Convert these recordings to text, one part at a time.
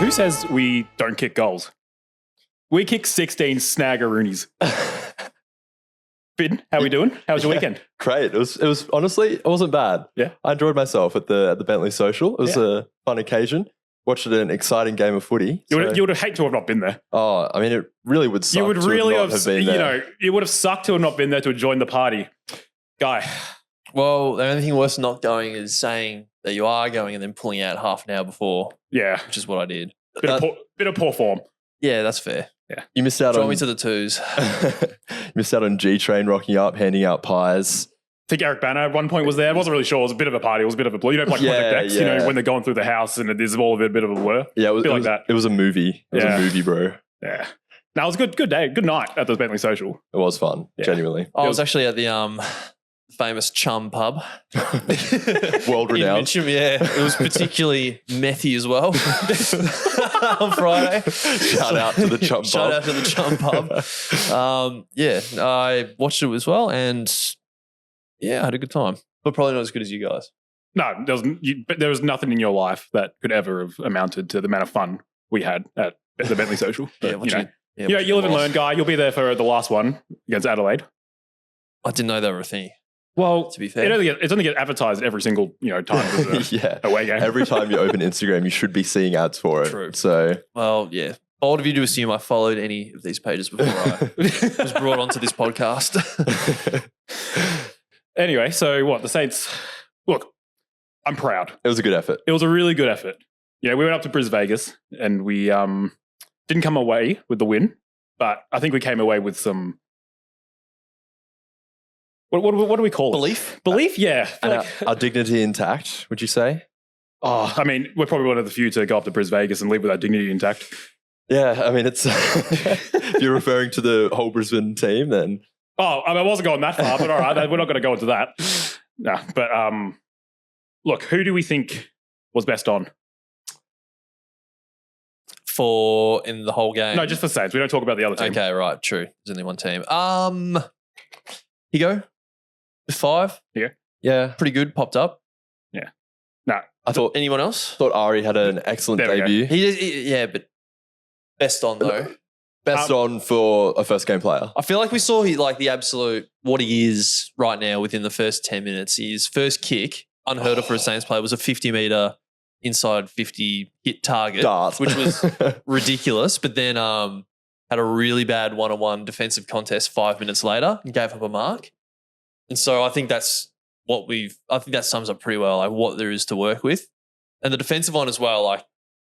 Who says we don't kick goals? We kick 16 snaggeroonies. Finn, how we doing? How was your weekend? Great. It was honestly, it wasn't bad. Yeah. I enjoyed myself at the Bentley Social. It was a fun occasion. Watched an exciting game of footy. You would have hated to have not been there. Oh, I mean, it really would suck. You would really have been there. It would have sucked to have not been there to join the party. Guy. Well, the only thing worse than not going is saying that you are going and then pulling out half an hour before. Yeah. Which is what I did. Bit of poor form. Yeah, that's fair. Yeah. You missed out Draw on me to the twos. You missed out on G-Train rocking up, handing out pies. I think Eric Banner at one point was there. I wasn't really sure. It was a bit of a party. It was a bit of a blur. You know, like Project X, you know, when they're going through the house and it is all of it a bit of a blur. Yeah, it was that. It was a movie. It was a movie, bro. Yeah. No, it was a good day. Good night at the Bentley Social. It was fun, genuinely. I was actually at the famous Chum pub. World renowned. Mitcham, yeah. It was particularly methy as well on Friday. Shout out to the Chum pub. Shout out to the Chum pub. I watched it as well and I had a good time. But probably not as good as you guys. No, there was nothing in your life that could ever have amounted to the amount of fun we had at the Bentley Social. But, you live and learn, Guy. You'll be there for the last one against Adelaide. I didn't know they were a thing. Well, to be fair, it's only get advertised every single time. Away game. Every time you open Instagram, you should be seeing ads for it. True. So, well, yeah. Bold of you to assume I followed any of these pages before I was brought onto this podcast. Anyway, so what? The Saints. Look, I'm proud. It was a good effort. It was a really good effort. We went up to Brisbane Vegas and we didn't come away with the win, but I think we came away with some. What do we call it? Belief, yeah. Our dignity intact, would you say? Oh, I mean, we're probably one of the few to go up to Brisbane Vegas and leave with our dignity intact. Yeah, I mean, it's if you're referring to the whole Brisbane team, then. Oh, I wasn't going that far, but all right, we're not going to go into that. No, but look, who do we think was best on? In the whole game? No, just for Saints. We don't talk about the other team. Okay, right, true. There's only one team. Higo, 5. Yeah. Pretty good, popped up. Yeah. No. I thought anyone else? Thought Ari had an excellent debut. He but best on though. Best on for a first game player. I feel like we saw the absolute what he is right now within the first 10 minutes. His first kick, unheard of for a Saints player, was a 50-meter inside 50 hit target, which was ridiculous. But then had a really bad one-on-one defensive contest 5 minutes later and gave up a mark. And so I think that's I think that sums up pretty well like what there is to work with. And the defensive one as well,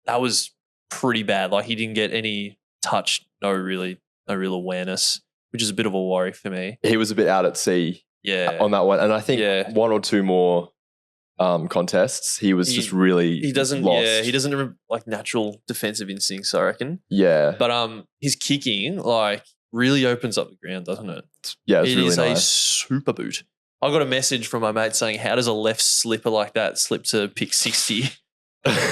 that was pretty bad. He didn't get any touch, no real awareness, which is a bit of a worry for me. He was a bit out at sea on that one. And I think one or two more contests, he was just really he doesn't lost. He doesn't have natural defensive instincts, I reckon. Yeah. But his kicking really opens up the ground, doesn't it? Yeah, it's really nice. It is a super boot. I got a message from my mate saying, how does a left slipper like that slip to pick 60?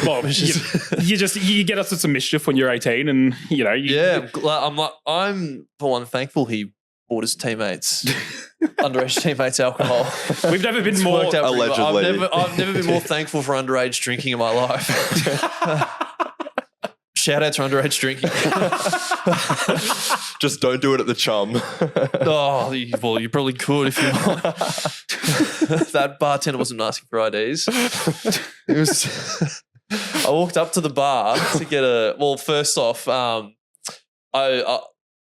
Well, you get us to some mischief when you're 18 and, I'm for one thankful he bought his teammates, underage teammates alcohol. We've never been more... Allegedly. I've never been more thankful for underage drinking in my life. Shout out to underage drinking. Just don't do it at the Chum. You probably could if you want. That bartender wasn't asking for IDs. I walked up to the bar to get first off, I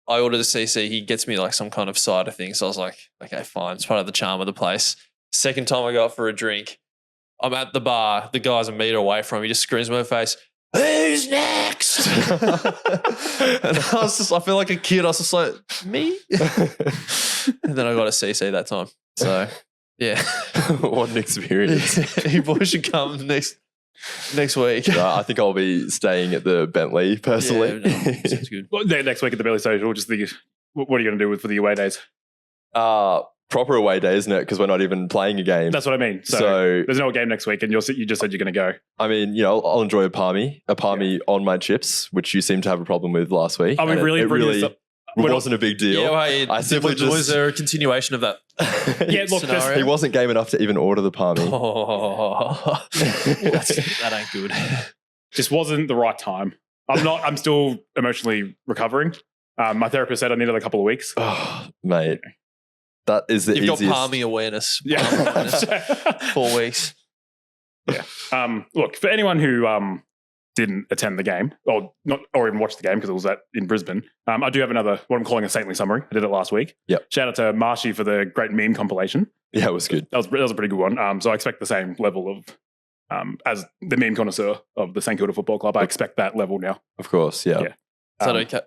ordered a CC. He gets me some kind of cider thing. So I was like, okay, fine. It's part of the charm of the place. Second time I go up for a drink, I'm at the bar. The guy's a meter away from me. He just screams in my face, "Who's next?" And I feel like a kid. I was just like, me? And then I got a CC that time. So, yeah. What an experience. You boys should come next week. I think I'll be staying at the Bentley personally. Yeah, no, sounds good. Well, next week at the Bentley Social, what are you going to do for the away days? Proper away day, isn't it? Because we're not even playing a game. That's what I mean. So there's no game next week and you just said you're going to go. I mean, I'll enjoy a palmy on my chips, which you seem to have a problem with last week. I mean, it wasn't a big deal. Yeah, was there a continuation of that? Look, he wasn't game enough to even order the palmy. That ain't good. Just wasn't the right time. I'm still emotionally recovering. My therapist said I needed a couple of weeks. Oh, mate. That is the easiest. You've got palmy awareness. Yeah. 4 weeks. Yeah. Look, for anyone who didn't attend the game or even watch the game because it was in Brisbane, I do have another, what I'm calling a saintly summary. I did it last week. Yep. Shout out to Marshy for the great meme compilation. Yeah, it was good. That was a pretty good one. So I expect the same level of, as the meme connoisseur of the St Kilda Football Club, I expect that level now. Of course, yeah. Is that okay?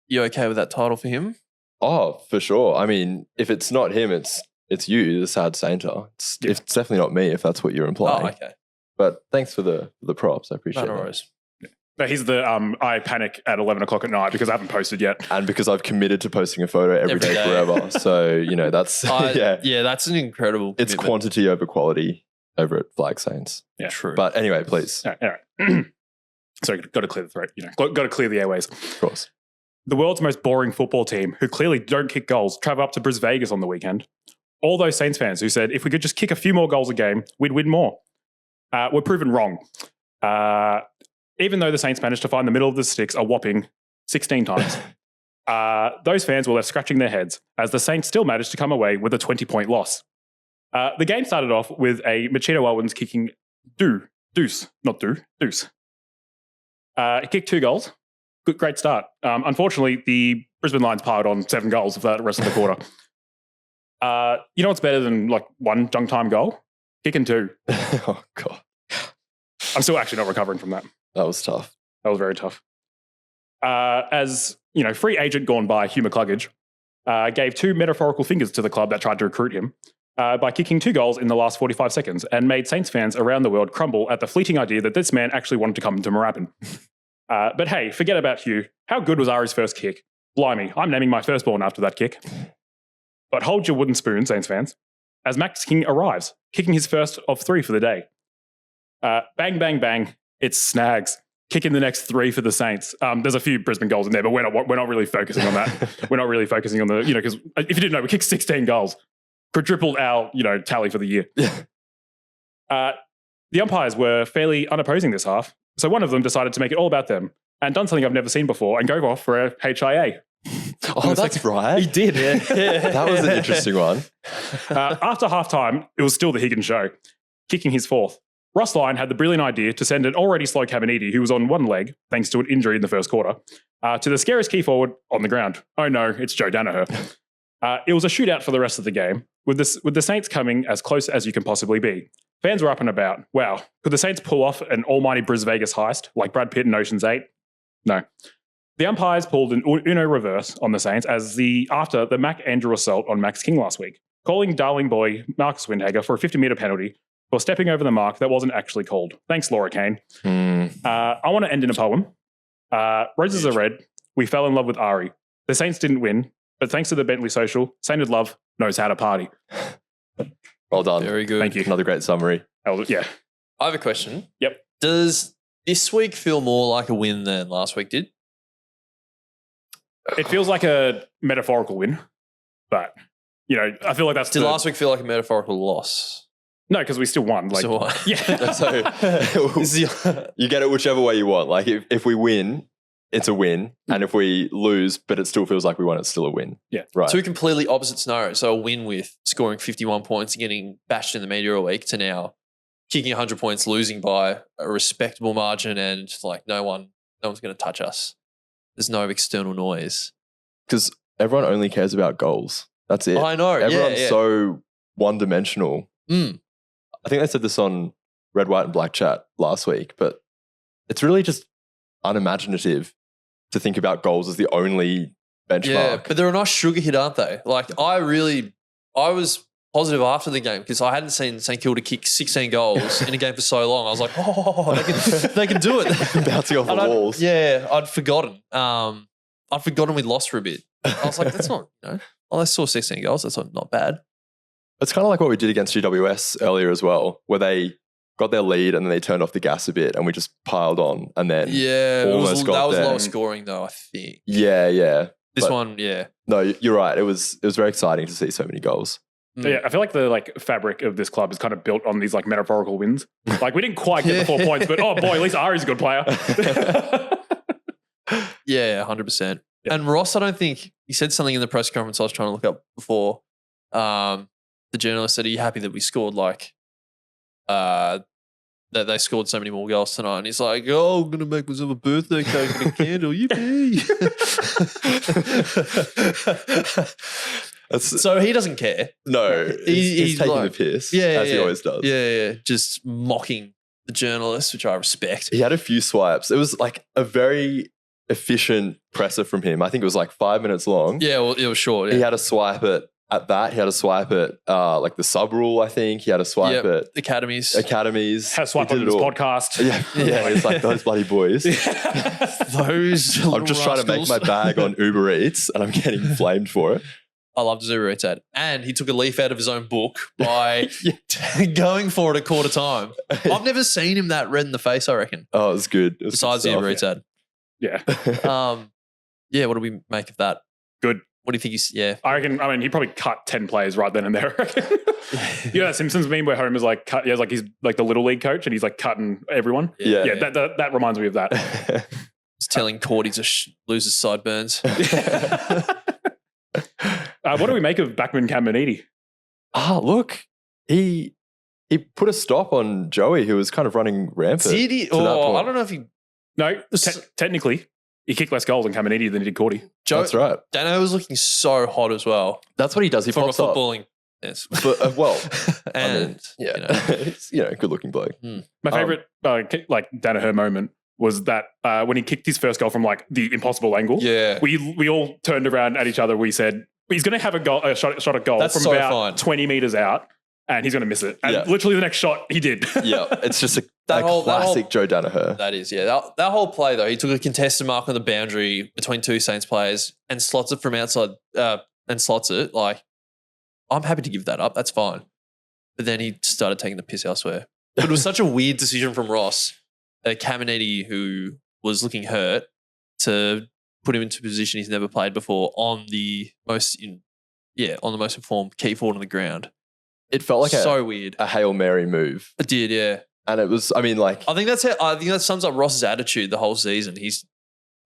You okay with that title for him? Oh, for sure. I mean, if it's not him, it's you, the sad sainter. It's definitely not me, if that's what you're implying. Oh, okay. But thanks for the props. I appreciate it. No, he's the I panic at 11 o'clock at night because I haven't posted yet. And because I've committed to posting a photo every day forever. So, that's... Yeah, that's an incredible commitment. It's quantity over quality over at FlagSaints. Yeah, true. But anyway, please. All right. Sorry, got to clear the throat. Got to clear the airways. Of course. The world's most boring football team, who clearly don't kick goals, travel up to Brisbane Vegas on the weekend. All those Saints fans who said if we could just kick a few more goals a game, we'd win more. Were proven wrong. Even though the Saints managed to find the middle of the sticks a whopping 16 times. Those fans were left scratching their heads as the Saints still managed to come away with a 20-point loss. The game started off with a Machino Owens kicking deuce. He kicked 2 goals. Great start. Unfortunately, the Brisbane Lions piled on 7 goals for the rest of the quarter. You know what's better than one dunk time goal? Kicking 2. Oh, God. I'm still actually not recovering from that. That was tough. That was very tough. As, free agent gone by, Hugh McCluggage, gave 2 metaphorical fingers to the club that tried to recruit him by kicking 2 goals in the last 45 seconds and made Saints fans around the world crumble at the fleeting idea that this man actually wanted to come to Moorabbin. But hey, forget about Hugh. How good was Ari's first kick? Blimey, I'm naming my firstborn after that kick. But hold your wooden spoon, Saints fans, as Max King arrives, kicking his first of 3 for the day. Bang, bang, bang. It's snags. Kicking the next 3 for the Saints. There's a few Brisbane goals in there, but we're not really focusing on that. We're not really focusing on the, because if you didn't know, we kicked 16 goals. Quadrupled our, tally for the year. The umpires were fairly unopposing this half. So one of them decided to make it all about them and done something I've never seen before and go off for a HIA. Oh, that's right. He did. Yeah. That was an interesting one. After half-time, it was still the Higgins show, kicking his 4th. Ross Lyon had the brilliant idea to send an already slow Caminiti, who was on one leg, thanks to an injury in the first quarter, to the scariest key forward on the ground. Oh no, it's Joe Danaher. It was a shootout for the rest of the game, with the Saints coming as close as you can possibly be. Fans were up and about. Wow, could the Saints pull off an almighty Brisbane Vegas heist like Brad Pitt in Ocean's 8? No. The umpires pulled an Uno reverse on the Saints after the Mac Andrew assault on Max King last week, calling darling boy Marcus Windhager for a 50-metre penalty for stepping over the mark that wasn't actually called. Thanks, Laura Kane. I want to end in a poem. Roses are red. We fell in love with Ari. The Saints didn't win, but thanks to the Bentley Social, Sainted Love knows how to party. Well done. Very good. Thank you. Another great summary. Yeah. I have a question. Yep. Does this week feel more like a win than last week did? It feels like a metaphorical win, but, I feel like that's... Did last week feel like a metaphorical loss? No, because we still won. Yeah. So you get it whichever way you want. Like if we win, it's a win. And if we lose, but it still feels like we won, it's still a win. Yeah. Right. 2 completely opposite scenarios. So a win with scoring 51 points and getting bashed in the media a week to now kicking 100 points, losing by a respectable margin and no one's going to touch us. There's no external noise. Because everyone only cares about goals. That's it. I know. Everyone's so one-dimensional. I think they said this on Red, White and Black Chat last week, but it's really just unimaginative to think about goals as the only benchmark. Yeah, but they're a nice sugar hit, aren't they? I was positive after the game because I hadn't seen St Kilda kick 16 goals in a game for so long. I was like, they can do it. Bouncing off the walls. I'd forgotten. I'd forgotten we'd lost for a bit. I was like, that's not, I saw 16 goals. That's not bad. It's kind of like what we did against GWS earlier as well, where they got their lead and then they turned off the gas a bit and we just piled on and then that was lower scoring though, I think. Yeah. This one, yeah. No, you're right. It was very exciting to see so many goals. Yeah, I feel like the fabric of this club is kind of built on these metaphorical wins. We didn't quite get the 4 points, but oh boy, at least Ari's a good player. Yeah, 100%. Yeah. And Ross, I don't think he said something in the press conference I was trying to look up before. The journalist said, "Are you happy that we scored that they scored so many more goals tonight?" And he's like, "Oh, I'm gonna make myself a birthday cake and a candle, yippee!" So he doesn't care. No, he's taking like, the piss, yeah, as he always does. Yeah, just mocking the journalists, which I respect. He had a few swipes. It was like a very efficient presser from him. I think it was like 5 minutes long. Yeah, well, it was short. He Yeah. had a swipe at that. He had a swipe at like the sub rule, I think. He had a swipe at academies. Had a swipe on this podcast. Yeah. It's like those bloody boys. Those I'm just trying to make my bag on Uber Eats and I'm getting flamed for it. I loved his Uber Eats ad. And he took a leaf out of his own book by going for it a quarter time. I've never seen him that red in the face, I reckon. Oh, it was good. It was Besides the Uber Eats ad. Yeah. What do we make of that? Good. What do you think he's, I reckon, he probably cut 10 players right then and there. You know that Simpsons meme where Homer's like, he's like the little league coach and he's like cutting everyone? Yeah. That reminds me of that. He's telling Cordy to lose his sideburns. What do we make of Backman Caminiti? Look, he put a stop on Joey, who was kind of running rampant. Did he? to that point. I don't know if he... No, technically, he kicked less goals on Caminiti than he did Cordy. That's right. Dano was looking so hot as well. That's what he does. He From a pops up. footballing. Yes. But, And, he's, good looking bloke. My favorite Danaher moment was that when he kicked his first goal from like the impossible angle. Yeah. We all turned around at each other. We said he's going to have a shot at goal That's from so about fine. 20 meters out, and he's going to miss it. And literally the next shot he did. Yeah, it's just a whole- classic Joe Danaher. That is, yeah. That whole play, though, he took a contested mark on the boundary between two Saints players and slots it from outside Like, I'm happy to give that up. That's fine. But then he started taking the piss elsewhere. But it was such a weird decision from Ross, Caminiti, who was looking hurt, to put him into a position he's never played before on the most informed key forward on the ground. It felt like so weird. a Hail Mary move. It did, yeah. And it was, I think that sums up Ross's attitude the whole season. He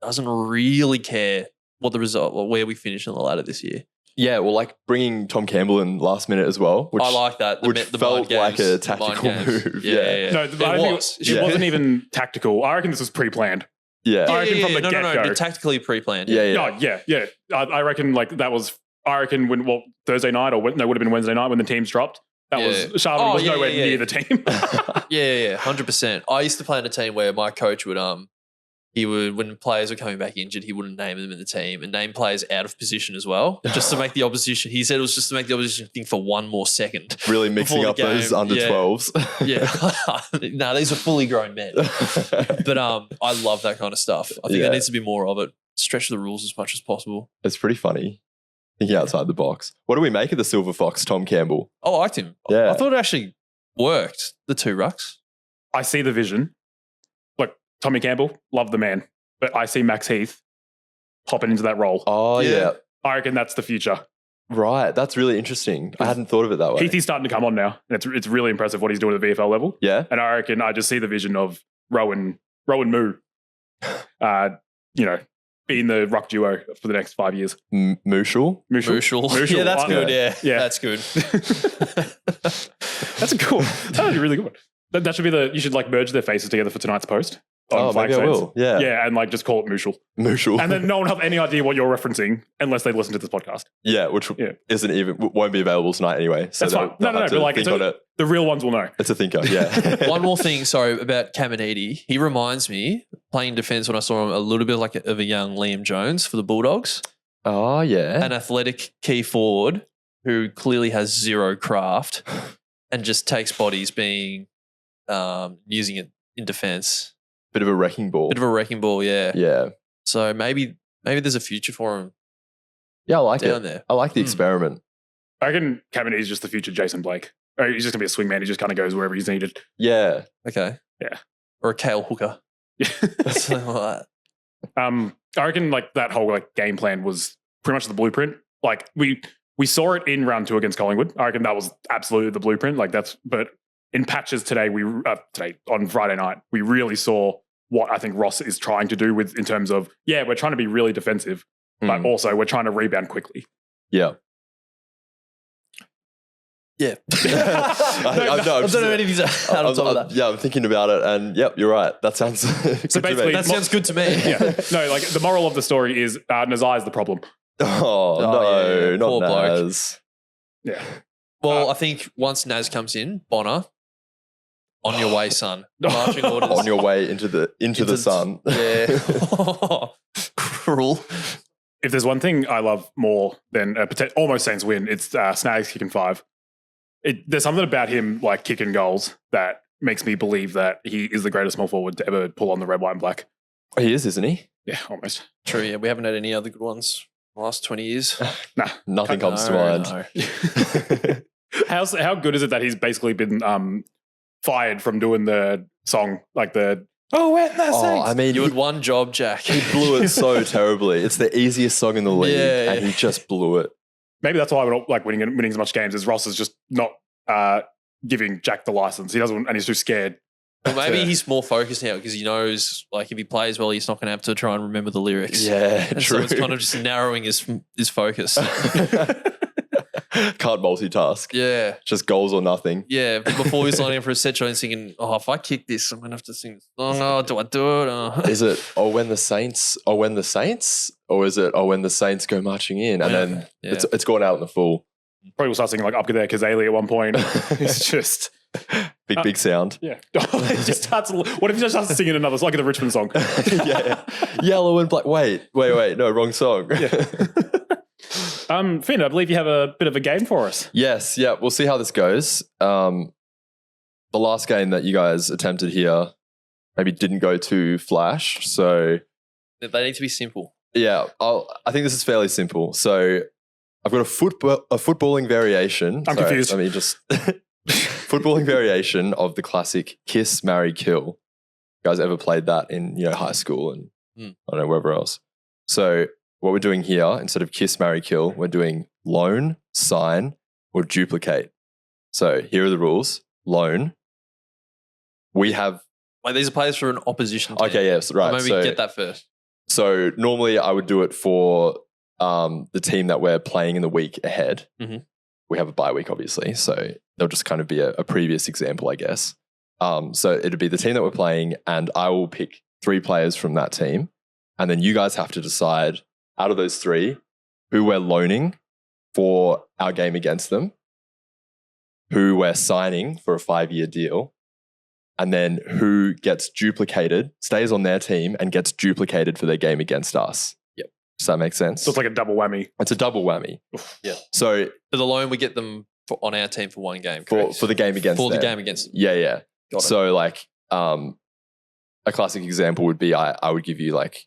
doesn't really care what the result or where we finish in the ladder this year. Yeah, well, like bringing Tom Campbell in last minute as well. Which, I like that. Which felt like a tactical move. Yeah. No, it wasn't even tactical. I reckon this was pre-planned. Yeah. I reckon from the get-go. No, tactically pre-planned. Yeah. I reckon like that was, when, Thursday night or would have been Wednesday night when the teams dropped. That was, Charlton was nowhere near the team. Yeah, 100%. I used to play in a team where my coach would, when players were coming back injured, he wouldn't name them in the team and name players out of position as well, just to make the opposition. He said it was just to make the opposition think for one more second. Really mixing up those under 12s. Yeah. No, these are fully grown men. But I love that kind of stuff. I think there needs to be more of it. Stretch the rules as much as possible. It's pretty funny. Thinking outside the box. What do we make of the Silver Fox, Tom Campbell? I liked him. Yeah. I thought it actually worked, the two rucks. I see the vision. Look, Tommy Campbell, love the man. But I see Max Heath popping into that role. Oh, yeah. I reckon that's the future. Right. That's really interesting. I hadn't thought of it that way. Heath is starting to come on now. And it's really impressive what he's doing at the VFL level. Yeah. And I reckon I just see the vision of Rowan Moo, being the ruck duo for the next 5 years. Mooshel? Yeah, that's good. Yeah, that's good. That's a really good one. That should be you should like merge their faces together for tonight's post. Maybe I will. Yeah. Yeah, and like just call it Mooshel. And then no one will have any idea what you're referencing unless they listen to this podcast. Yeah, which won't be available tonight anyway. So that's fine. No, but like the real ones will know. It's a thinker, yeah. One more thing, about Caminiti. He reminds me, playing defence when I saw him, a little bit of a young Liam Jones for the Bulldogs. Oh, yeah. An athletic key forward who clearly has zero craft and just takes bodies using it in defence. Bit of a wrecking ball. Yeah. Yeah. So maybe there's a future for him. Yeah, I like down there. I like the experiment. I reckon Caminiti is just the future Jason Blake. He's just going to be a swingman. He just kind of goes wherever he's needed. Yeah. Okay. Yeah. Or a Kale Hooker. Yeah. Something like that. I reckon like that whole like game plan was pretty much the blueprint. Like we saw it in round 2 against Collingwood. I reckon that was absolutely the blueprint. But in patches today, on Friday night, we really saw what I think Ross is trying to do with in terms of, we're trying to be really defensive, but also we're trying to rebound quickly. Yeah. Yeah. I don't know anything out on top of that. Yeah, I'm thinking about it, and yep, you're right. That sounds So basically, that sounds good to me. No, like the moral of the story is Nazai is the problem. Oh, no, not Poor bloke. Naz. Yeah. Well, I think once Naz comes in, Bonner, on your way, son. Marching orders. On your way into the sun. Yeah. Cruel. If there's one thing I love more than almost Saints win, it's Snags kicking 5. There's something about him like kicking goals that makes me believe that he is the greatest small forward to ever pull on the red, white, and black. Oh, he is, isn't he? Yeah, almost. True, yeah. We haven't had any other good ones in the last 20 years. Nah. Nothing comes to mind. No. How good is it that he's basically been fired from doing the song, like the when the Saints? I mean, You had one job, Jack. he blew it so terribly. It's the easiest song in the league, and he just blew it. Maybe that's why we're not like winning as much games. Is Ross is just not giving Jack the license. He doesn't, and he's too scared. Well, maybe he's more focused now because he knows, like, if he plays well, he's not going to have to try and remember the lyrics. Yeah, and true. So it's kind of just narrowing his focus. Can't multitask. Yeah. Just goals or nothing. Yeah. Before he's lining up for a set show and thinking, if I kick this, I'm going to have to sing this song. Oh, do I do it? Oh. Is it, when the Saints? Or is it, when the Saints go marching in? And then it's gone out in the full. Probably will start singing like Up There Kazali at one point. It's just... Big sound. Yeah. It just starts, what if he just starts singing another, it's like the Richmond song. Yeah. Yellow and black. Wait. No, wrong song. Yeah. Finn, I believe you have a bit of a game for us. Yes. Yeah. We'll see how this goes. The last game that you guys attempted here maybe didn't go too flash. So they need to be simple. Yeah. I think this is fairly simple. So I've got a footballing variation. I'm confused. I mean, just footballing variation of the classic kiss, marry, kill. You guys ever played that in high school and I don't know, wherever else. So what we're doing here, instead of kiss, marry, kill, we're doing loan, sign, or duplicate. So here are the rules. Loan. We have... Wait, these are players for an opposition team. Okay, yes, right. Maybe get that first. So normally I would do it for the team that we're playing in the week ahead. Mm-hmm. We have a bye week, obviously. So they'll just kind of be a previous example, I guess. So it'd be the team that we're playing and I will pick 3 players from that team. And then you guys have to decide out of those 3 who we're loaning for our game against them, who we're signing for a 5-year deal, and then who gets duplicated, stays on their team and gets duplicated for their game against us. Yep. Does that make sense? So it's like a double whammy. It's a double whammy. Yeah. So for the loan, we get them on our team for one game. For the game against them. For the game against them. Yeah. Got it. So like a classic example would be I would give you like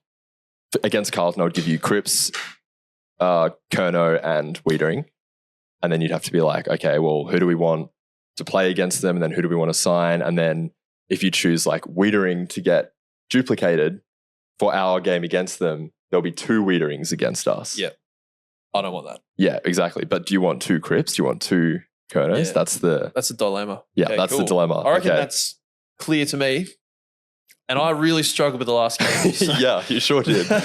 against Carlton, I would give you Cripps, Kerno and Wiedering. And then you'd have to be like, okay, well, who do we want to play against them? And then who do we want to sign? And then if you choose like Wiedering to get duplicated for our game against them, there'll be 2 Wiederings against us. Yeah. I don't want that. Yeah, exactly. But do you want 2 Cripps? Do you want 2 Kernos? Yeah. That's a dilemma. Yeah, okay, that's cool. the dilemma. I reckon that's clear to me. And I really struggled with the last game. So. Yeah, you sure did. Get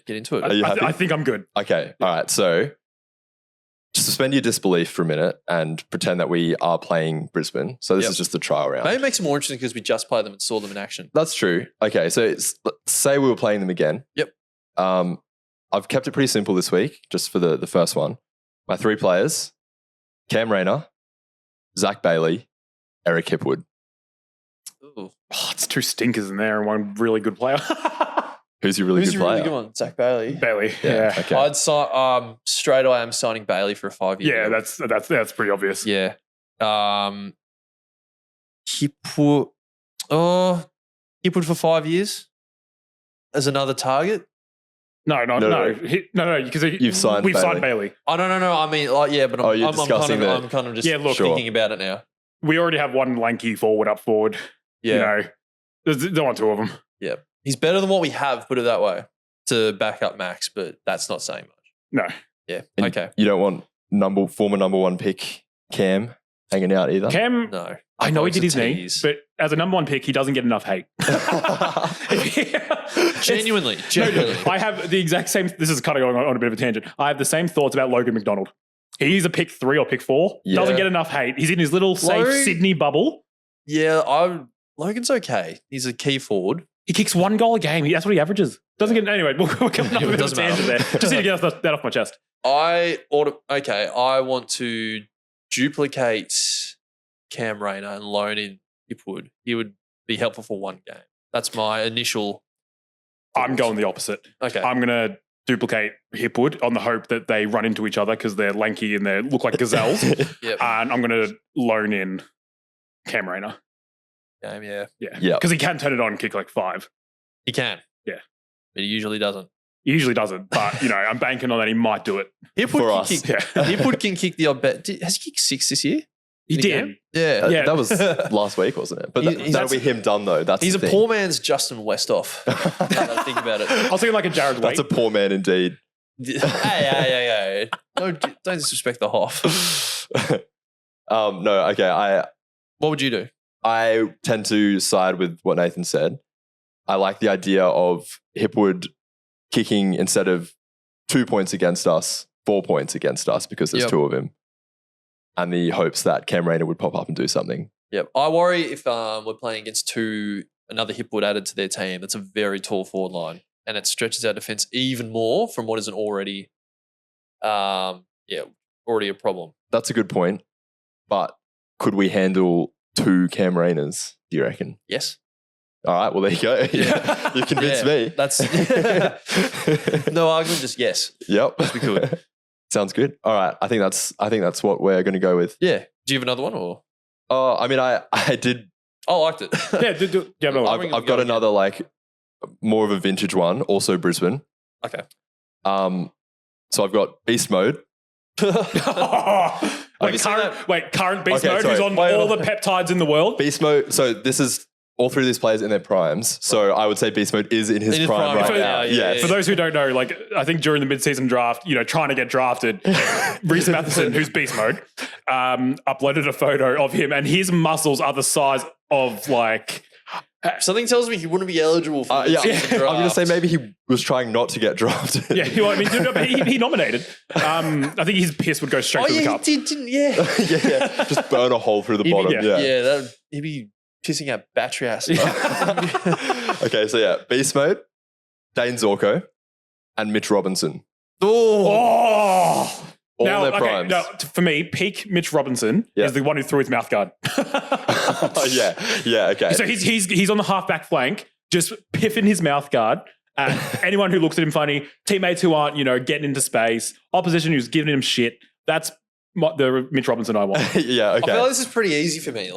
into it. Are you happy? I think I'm good. Okay. All right. So just suspend your disbelief for a minute and pretend that we are playing Brisbane. So this is just the trial round. Maybe it makes it more interesting because we just played them and saw them in action. That's true. Okay. So let's say we were playing them again. Yep. I've kept it pretty simple this week, just for the first one. My 3 players, Cam Rayner, Zach Bailey, Eric Hipwood. Ooh. Oh, it's 2 stinkers in there and 1 really good player. Who's your really good player? Really good one? Zach Bailey. Bailey. Yeah. Okay. I'd sign straight away. I'm signing Bailey for a 5-year. Yeah, that's pretty obvious. Yeah. Hipwood for 5 years as another target. No, because You've signed we've Bailey. signed Bailey. Oh no. I mean, like, yeah, but you're discussing that. I'm kind of just Sure. thinking about it now. We already have 1 lanky forward up forward. Yeah. There's want 2 of them. Yeah. He's better than what we have, put it that way, to back up Max, but that's not saying much. No. Yeah. And okay. You don't want former number 1 pick Cam hanging out either. Cam, No. I know he Those did are his knee, teas. but as a number one pick, he doesn't get enough hate. Genuinely. I have the exact same. This is kind of going on a bit of a tangent. I have the same thoughts about Logan McDonald. He's a pick 3 or pick 4. Yeah. Doesn't get enough hate. He's in his little safe Sydney bubble. Yeah, Logan's okay. He's a key forward. He kicks 1 goal a game. That's what he averages. Doesn't get anyway. We're coming up It with a doesn't tangent matter. there. Just need to get that off my chest. I want to duplicate Cam Rayner and loan in Hipwood. He would be helpful for 1 game. That's my initial. I'm going the opposite. Okay. I'm going to duplicate Hipwood on the hope that they run into each other because they're lanky and they look like gazelles. Yep. And I'm going to loan in Cam Rayner. Game, yeah. Yeah. Yeah. Because he can turn it on and kick like 5. He can. Yeah. But he usually doesn't. He usually doesn't, but I'm banking on that he might do it. For us. Hipwood can kick the odd bet. Has he kicked 6 this year? He In a did. game? Yeah. Yeah. That was last week, wasn't it? But that'll be him done, though. That's He's the a thing. poor man's Justin Westhoff. Now that I think about it. I was thinking like a Jared Waite. That's a poor man indeed. Hey. Don't disrespect the Hoff. No, okay. What would you do? I tend to side with what Nathan said. I like the idea of Hipwood kicking instead of 2 points against us, 4 points against us because there's 2 of him. And the hopes that Cam Rayner would pop up and do something. Yep. I worry if we're playing against another Hipwood added to their team. That's a very tall forward line. And it stretches our defense even more from what is an already already a problem. That's a good point. But could we handle 2 Cam Rayners, do you reckon? Yes. All right, well, there you go. Yeah. You convinced me. That's no argument, just yes. Yep. We could. Sounds good. All right. I think that's what we're going to go with. Yeah. Do you have another one or? Oh, I mean, I did. I liked it. Yeah, I've got another more of a vintage one, also Brisbane. Okay. So I've got Beast Mode. Current Beast Okay, Mode, sorry. who's on all the peptides in the world. Beast Mode. So this is all 3 of these players in their primes. So I would say Beast Mode is in his prime right now. Yes. For those who don't know, I think during the mid-season draft, trying to get drafted, Reece Matheson, who's Beast Mode, uploaded a photo of him, and his muscles are the size of Something tells me he wouldn't be eligible for Yeah, this I'm draft. going to say maybe he was trying not to get drafted. Yeah, he nominated. I think his piss would go straight to the cup. He did, didn't yeah. yeah. Just burn a hole through the bottom. Yeah, he'd be pissing out battery acid. Okay, so Beast Mode, Dane Zorko, and Mitch Robinson. Oh! All their primes. Now, for me, peak Mitch Robinson is the one who threw his mouth guard. Yeah, okay. So he's on the half-back flank, just piffing his mouth guard at anyone who looks at him funny, teammates who aren't, getting into space, opposition who's giving him shit. That's the Mitch Robinson I want. Yeah, okay. I feel like this is pretty easy for me.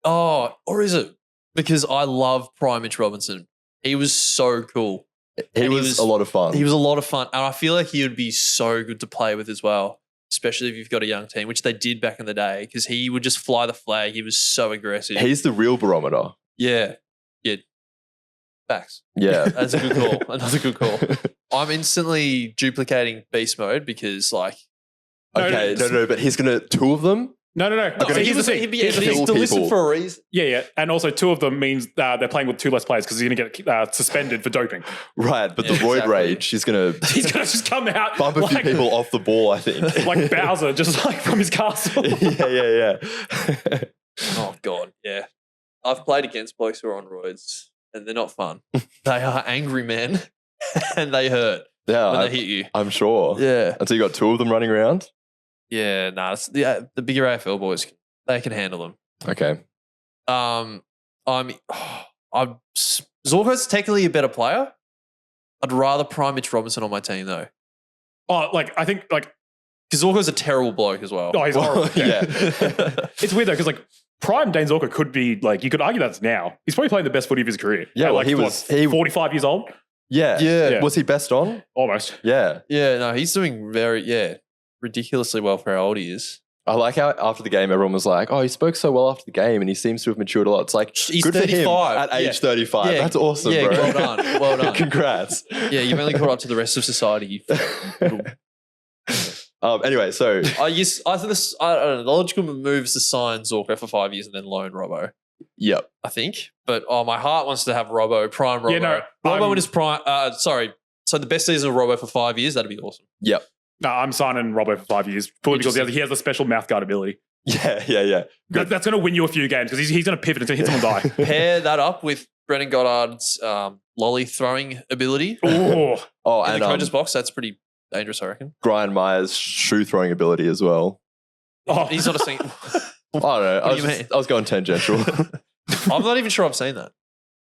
Or is it? Because I love Prime Mitch Robinson. He was so cool. He was a lot of fun. He was a lot of fun. And I feel like he would be so good to play with as well, especially if you've got a young team, which they did back in the day, because he would just fly the flag. He was so aggressive. He's the real barometer. Yeah. Facts. Yeah. That's a good call. Another good call. I'm instantly duplicating Beast Mode because, Okay, no, but he's going to 2 of them? No. So here's the thing. He's kill delisted people. for a reason. Yeah. And also 2 of them means they're playing with 2 less players because he's going to get suspended for doping. Right, but the Yeah, roid exactly. rage, he's going to He's going to just come out bump a few people off the ball, I think. like Bowser, just from his castle. Yeah. Oh, God, yeah. I've played against blokes who are on roids, and they're not fun. They are angry men, and they hurt Yeah, when they hit you. I'm sure. Yeah. And so you got 2 of them running around? Yeah, the bigger AFL boys, they can handle them. Okay. Zorko's technically a better player. I'd rather prime Mitch Robinson on my team, though. I think Because Zorko's a terrible bloke as well. oh, he's horrible. Yeah. It's weird though because prime Dane Zorko could be you could argue that's now. He's probably playing the best footy of his career. Yeah, At, well, he was 45 years old Yeah. Was he best on? almost. Yeah. Yeah, no, he's doing ridiculously well for how old he is. I like how after the game, everyone was like, oh, he spoke so well after the game and he seems to have matured a lot. It's like, He's good 35. for him at age 35. Yeah. That's awesome, Yeah, bro. well done. Well done. Congrats. Yeah, you've only caught up to the rest of society. Anyway, so I think this. I don't know. The logical move is to sign Zorko for 5 years and then loan Robbo. yep. I think, but my heart wants to have Robbo, prime Robbo. Yeah, no, Robbo in his prime. So the best season of Robbo for 5 years. That'd be awesome. Yep. No, I'm signing Robbo for 5 years purely because he has a special mouthguard ability. Yeah. Good. That's going to win you a few games because he's going to pivot and hit someone die. Pair that up with Brendan Goddard's lolly throwing ability Ooh. in and the coach's box. That's pretty dangerous, I reckon. Brian Myers' shoe throwing ability as well. Oh. He's not a sing. I don't know. What do you mean? I was going tangential. I'm not even sure I've seen that.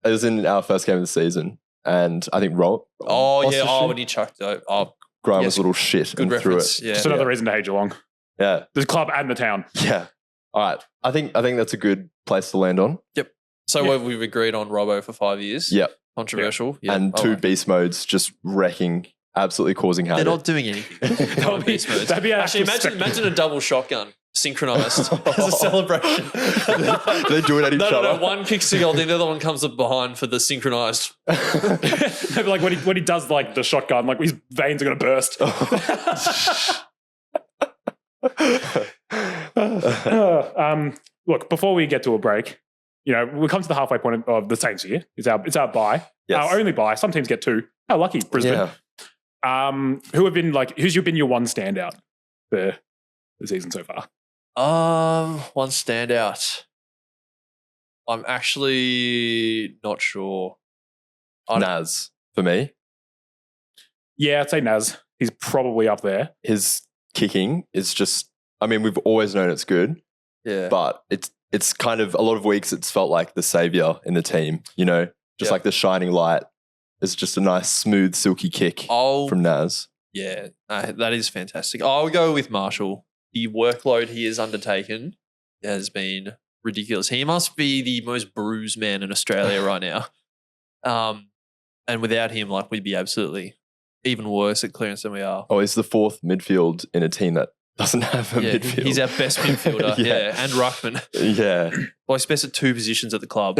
It was in our first game of the season, and I think Oh yeah. Oh, when he chucked it. Oh, Graham yes. was a little shit Good and threw reference. it. Yeah. Just another reason to hate Geelong. Yeah, The club and the town. yeah. All right. I think that's a good place to land on. So Yeah. we've agreed on Robbo for 5 years. Yep. Controversial. Yeah. And I two like it. beast modes just wrecking, absolutely causing They're havoc. not doing anything. That'd be- that'd be an Actually, actual imagine a double shotgun synchronized as a celebration. They do it at each No, other. one kicks the goal, then the other one comes up behind for the synchronized. Maybe like when he does like the shotgun, like his veins are going to burst. Look, before we get to a break, we come to the halfway point of the Saints here. It's our bye. Yes. Our only bye. Some teams get two. How lucky, Brisbane. Yeah. Who's been your one standout for the season so far? One standout. I'm actually not sure. Naz, for me. Yeah, I'd say Naz. He's probably up there. His kicking is just, I mean, we've always known it's good, Yeah. but it's kind of, a lot of weeks it's felt like the savior in the team, just Yep. like the shining light. It's just a nice, smooth, silky kick from Naz. Yeah, that is fantastic. I'll go with Marshall. The workload he has undertaken has been ridiculous. He must be the most bruised man in Australia right now. And without him, we'd be absolutely even worse at clearance than we are. Oh, he's the fourth midfield in a team that doesn't have a midfield. He's our best midfielder. Yeah. And ruckman. Yeah. Well, he's best at two positions at the club.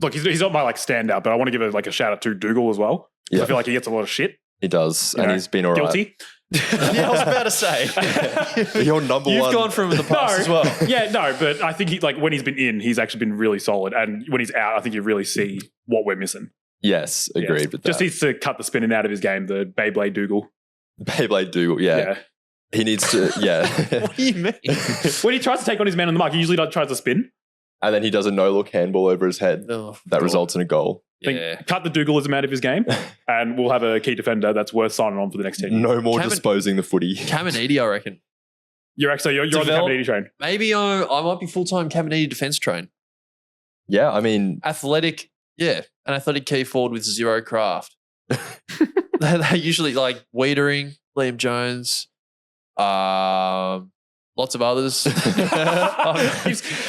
Look, he's not my standout, but I want to give a shout out to Dougal as well. 'Cause Yeah. I feel like he gets a lot of shit. He does, and know, he's been all right. Guilty. Yeah, I was about to say. You're number You've one. gone from the past as well. Yeah, no, but I think when he's been in, he's actually been really solid. And when he's out, I think you really see what we're missing. Yes, agreed with Just that. needs to cut the spinning out of his game, the Beyblade Dougal. Beyblade Dougal, yeah. He needs to, yeah. What do you mean? When he tries to take on his man on the mark, he usually tries to spin. And then he does a no-look handball over his head. Oh, That results in a goal. yeah. Cut the Dougalism out of his game, and we'll have a key defender that's worth signing on for the next 10 years. No more Cameron- disposing the footy. Caminiti, I reckon. You're on the Develop- Caminiti train. Maybe I might be full-time Caminiti defence train. Yeah, I mean, Athletic, an athletic key forward with zero craft. They usually Wiedering, Liam Jones, lots of others.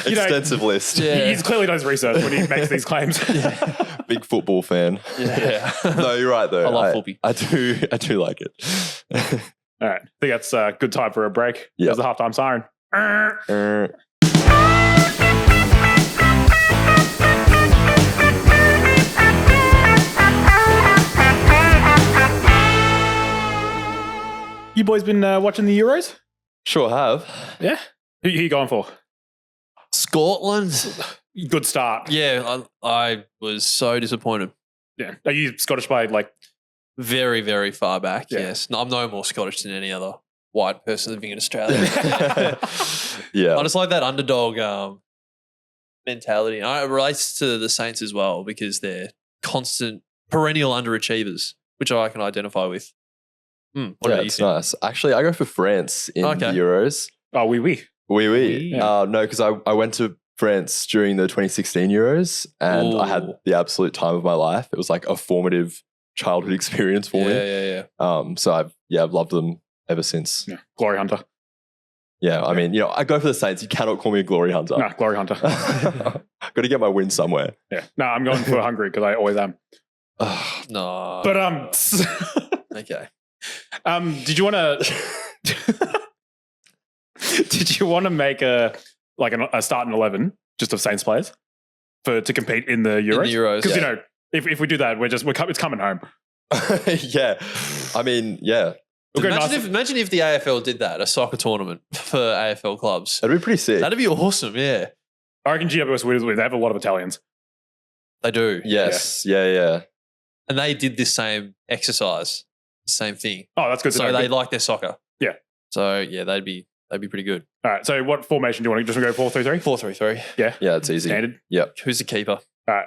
extensive list. Yeah. He's clearly does research when he makes these claims. Big football fan. Yeah. No, you're right though. I love footy. I do like it. All right. I think that's a good time for a break. Yeah. There's a halftime siren. You boys been watching the Euros? Sure have. Yeah. Who you going for? Scotland. Good start. Yeah, I was so disappointed. Yeah. Are you Scottish by Very, very far back, Yeah. yes. No, I'm no more Scottish than any other white person living in Australia. Yeah. I just like that underdog mentality. And it relates to the Saints as well because they're constant, perennial underachievers, which I can identify with. What Yeah, about you? it's Tim? nice. Actually, I go for France in Okay. the Euros. Oh, oui. Oui. Yeah. No, because I went to France during the 2016 Euros and I had Ooh. the absolute time of my life. It was like a formative childhood experience for me. Yeah. So I've loved them ever since. Yeah. Glory Hunter. Yeah, I mean, I go for the Saints. You cannot call me a glory hunter. No, Glory Hunter. Got to get my win somewhere. Yeah. No, I'm going for Hungary because I always am. No. But okay. did you want to? Did you want to make a starting 11 just of Saints players to compete in the Euros? In the Euros, Because yeah. if we do that, it's coming home. Yeah. I mean, yeah. We'll go Imagine if the AFL did that, a soccer tournament for AFL clubs. That'd be pretty sick. That'd be awesome, yeah. I reckon GWS Woodley, they have a lot of Italians. They do. Yes. Yeah. And they did this same exercise, the same thing. Oh, that's good. So they like their soccer. Yeah. So, yeah, they'd be pretty good. All right. So what formation do you want? Just go 4-3-3? 4-3-3. Yeah. Yeah, it's easy. Standard. Yep. Who's the keeper? All right.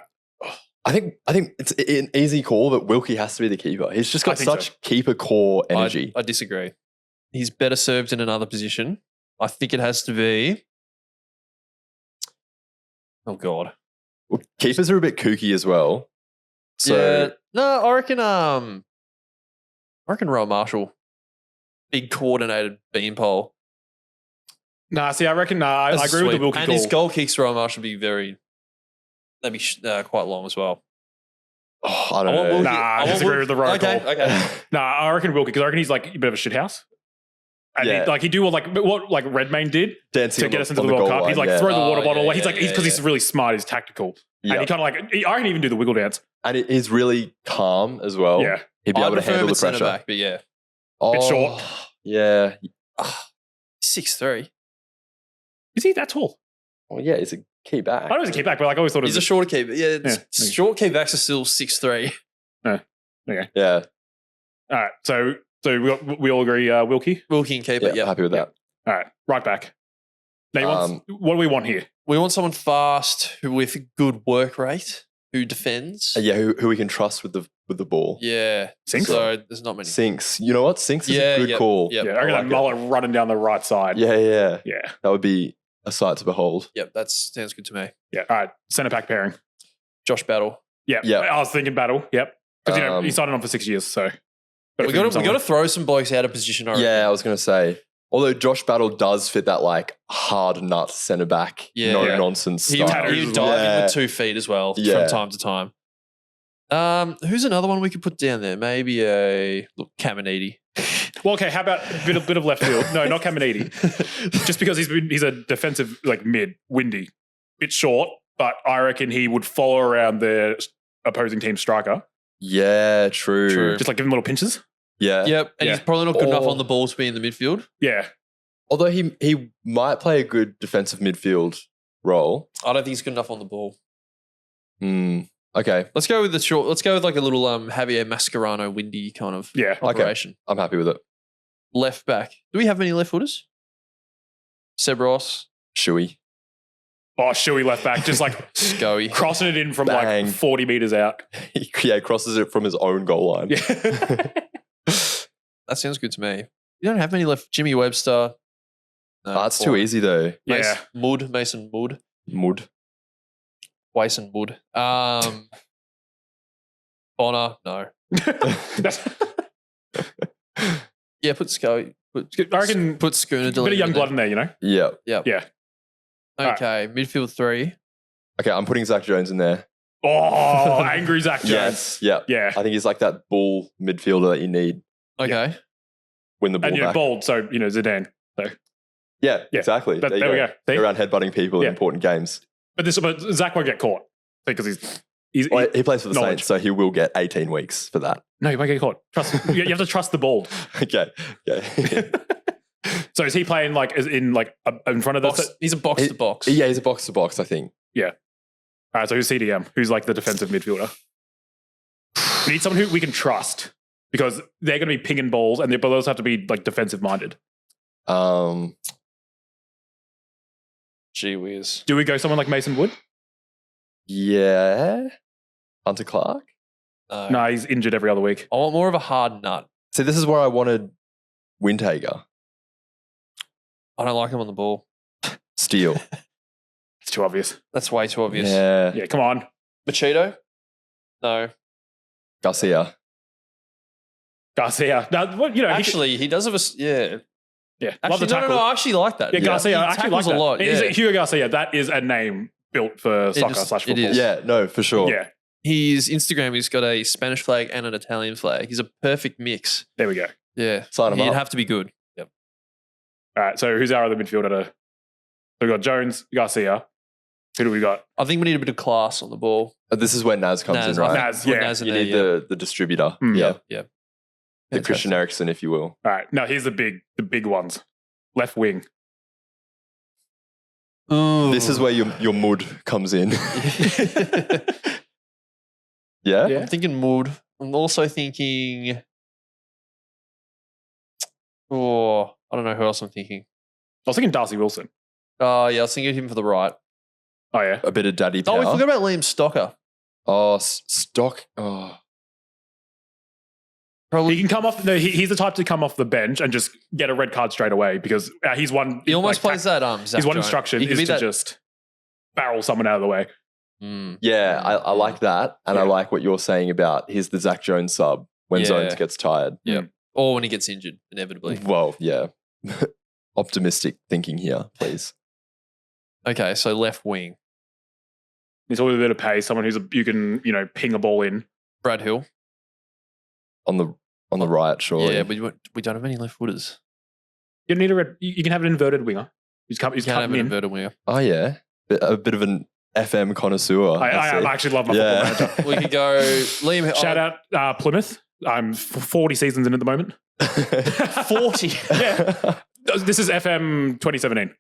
I think it's an easy call, but Wilkie has to be the keeper. He's just got such keeper core energy. I disagree. He's better served in another position. I think it has to be. Oh, God. Well, keepers are a bit kooky as well. So yeah. No, I reckon Rowan Marshall. Big coordinated beanpole. Nah, see, I reckon I agree with the Wilkie and call. his goal kicks, Rowan Marshall, would be quite long as well. Oh, I don't know. Nah, I disagree with the Rowan call. Okay. Nah, I reckon Wilkie, because I reckon he's like a bit of a shithouse. And Yeah. he'd do what Redmayne did Dancing to get us into the World Cup. line, He'd like yeah. throw the water bottle. yeah, He's like, because he's really smart, he's tactical. Yeah. And he kind of like, I can even do the wiggle dance. And he's really calm as well. Yeah. He'd be I able to prefer handle him the at centre pressure. back, but yeah. Bit short. Yeah. 6'3". Is he that tall? Well, yeah, he's a key back. I know he's a keep back, but like I always thought it He's was a shorter keeper. Yeah, Yeah. short key backs are still 6'3". Yeah. All right. So we all agree Wilkie? Wilkie and keeper, yeah. Happy with that. All right. Right back. Now, what do we want here? We want someone fast who with good work rate, who defends. Yeah, who we can trust with the ball. Yeah. Sinks? So there's not many. Sinks. You know what? Sinks is Yeah, a good yep, call. yep. Yeah, I reckon that mullet running down the right side. Yeah. Yeah. That would be a sight to behold. Yep, that sounds good to me. Yeah. All right. Centre back pairing. Josh Battle. Yeah. Yeah. I was thinking Battle. Yep. Because he signed on for 6 years, so. We got to throw some blokes out of position, I reckon. Yeah, I was going to say. Although Josh Battle does fit that like hard nut centre back, no nonsense He style. would dive in with 2 feet as well from time to time. Who's another one we could put down there? Maybe Caminiti. Well, okay. How about a bit of left field? No, not Caminiti. Just because he's a defensive like mid, windy, bit short, but I reckon he would follow around the opposing team striker. Yeah, true. Just like give him little pinches. Yeah. Yep, and he's probably not good enough Or- on the ball to be in the midfield. Yeah. Although he might play a good defensive midfield role. I don't think he's good enough on the ball. Okay. Let's go with the short. Let's go with like a little Javier Mascherano windy kind of operation. I'm happy with it. Left back. Do we have many left footers? Seb Ross, Shuey. Oh, Shuey left back, just like Scoey. crossing it in from Bang. like 40 meters out. He crosses it from his own goal line. Yeah. That sounds good to me. You don't have many left. Jimmy Webster. No, That's too easy though. Yeah. Mason Mood. Mud. Wason Wood. Bonner, no. Yeah, put Scoey. I reckon Put Schooner. bit of young blood in there, you know? Yeah. Yeah. Okay, midfield 3. Okay, I'm putting Zach Jones in there. Oh, angry Zach Jones. Yes. Yeah. Yeah. I think he's like that bull midfielder that you need. Okay. Win the ball And back. bold, so Zidane. Yeah, Yeah. exactly. But there we go. See? Go around headbutting people in important games. But Zach won't get caught because he's Well, he plays for the knowledge. Saints, so he will get 18 weeks for that. no, he won't get caught. Trust. You have to trust the bald. Okay. So is he playing like in front of the? He's a box to box. Yeah, he's a box to box, I think. All right, so who's CDM? Who's like the defensive midfielder? We need someone who we can trust because they're going to be pinging balls, and but those have to be like defensive minded. Gee whiz. Do we go someone like Mason Wood? Yeah. Hunter Clark? No, he's injured every other week. I want more of a hard nut. See, this is where I wanted Windhager. I don't like him on the ball. Steele. It's too obvious. That's way too obvious. Yeah. Yeah, come on. Machito? No. Garcia. Garcia. Now, Actually, he does have a... Yeah. Yeah, love the Actually, tackle. no, I actually like that. Yeah, Garcia. He I actually like tackles that. a lot. Is Yeah. it Hugo Garcia? That is a name built for soccer / football. it is. Yeah, no, for sure. Yeah, His Instagram, he's got a Spanish flag and an Italian flag. He's a perfect mix. there we go. Yeah. Sign him He'd up. have to be good. Yep. All right, so who's our other midfielder? So we've got Jones, Garcia. Who do we got? I think we need a bit of class on the ball. This is where Naz comes in, I right? think Naz, put yeah. Naz in You there, need yeah. the distributor. Mm. Yeah. Yeah. The Christian Eriksen, if you will. All right. Now here's the big ones. Left wing. Ooh. This is where your mood comes in. Yeah? I'm thinking mood. I'm also thinking. Oh, I don't know who else I'm thinking. I was thinking Darcy Wilson. Oh, yeah, I was thinking of him for the right. Oh, yeah. A bit of daddy power. Oh, we forgot about Liam Stocker. Oh, Stock. Oh. He can come off. No, he's the type to come off the bench and just get a red card straight away because he's one. He almost plays that. His one instruction is to just barrel someone out of the way. Yeah, I like that, and I like what you're saying about he's the Zach Jones sub when Zones gets tired. Yeah, or when he gets injured, inevitably. Well, yeah. Optimistic thinking here, please. Okay, so left wing. He's always a bit of pace. Someone you can ping a ball in. Brad Hill. On the right, surely. Yeah, we don't have any left footers. You don't need you can have an inverted winger. You can't have an inverted winger. Oh yeah, a bit of an FM connoisseur. I actually love my football manager. We could go Liam. Shout out Plymouth. I'm 40 seasons in at the moment. 40. Yeah. This is FM 2017.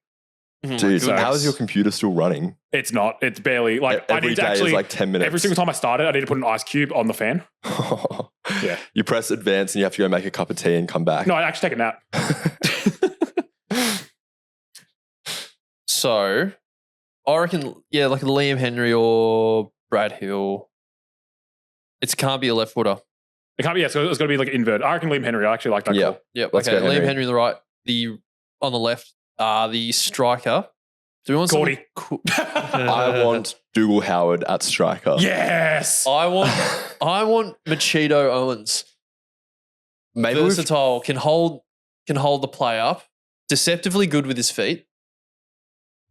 Dude, how is your computer still running? It's not. It's barely every day is like 10 minutes. Every single time I start it, I need to put an ice cube on the fan. Yeah. You press advance and you have to go make a cup of tea and come back. No, I actually take a nap. So, I reckon, like a Liam Henry or Brad Hill. It can't be a left footer. It can't be. Yeah, so it's got to be like invert. I reckon Liam Henry. I actually like that call. Yep. Let's Okay, go Liam Henry on the right. On the left, the striker. Do we want Gordy? I want Dougal Howard at striker. Yes. I want Machito Owens. Maybe versatile, can hold the play up. Deceptively good with his feet.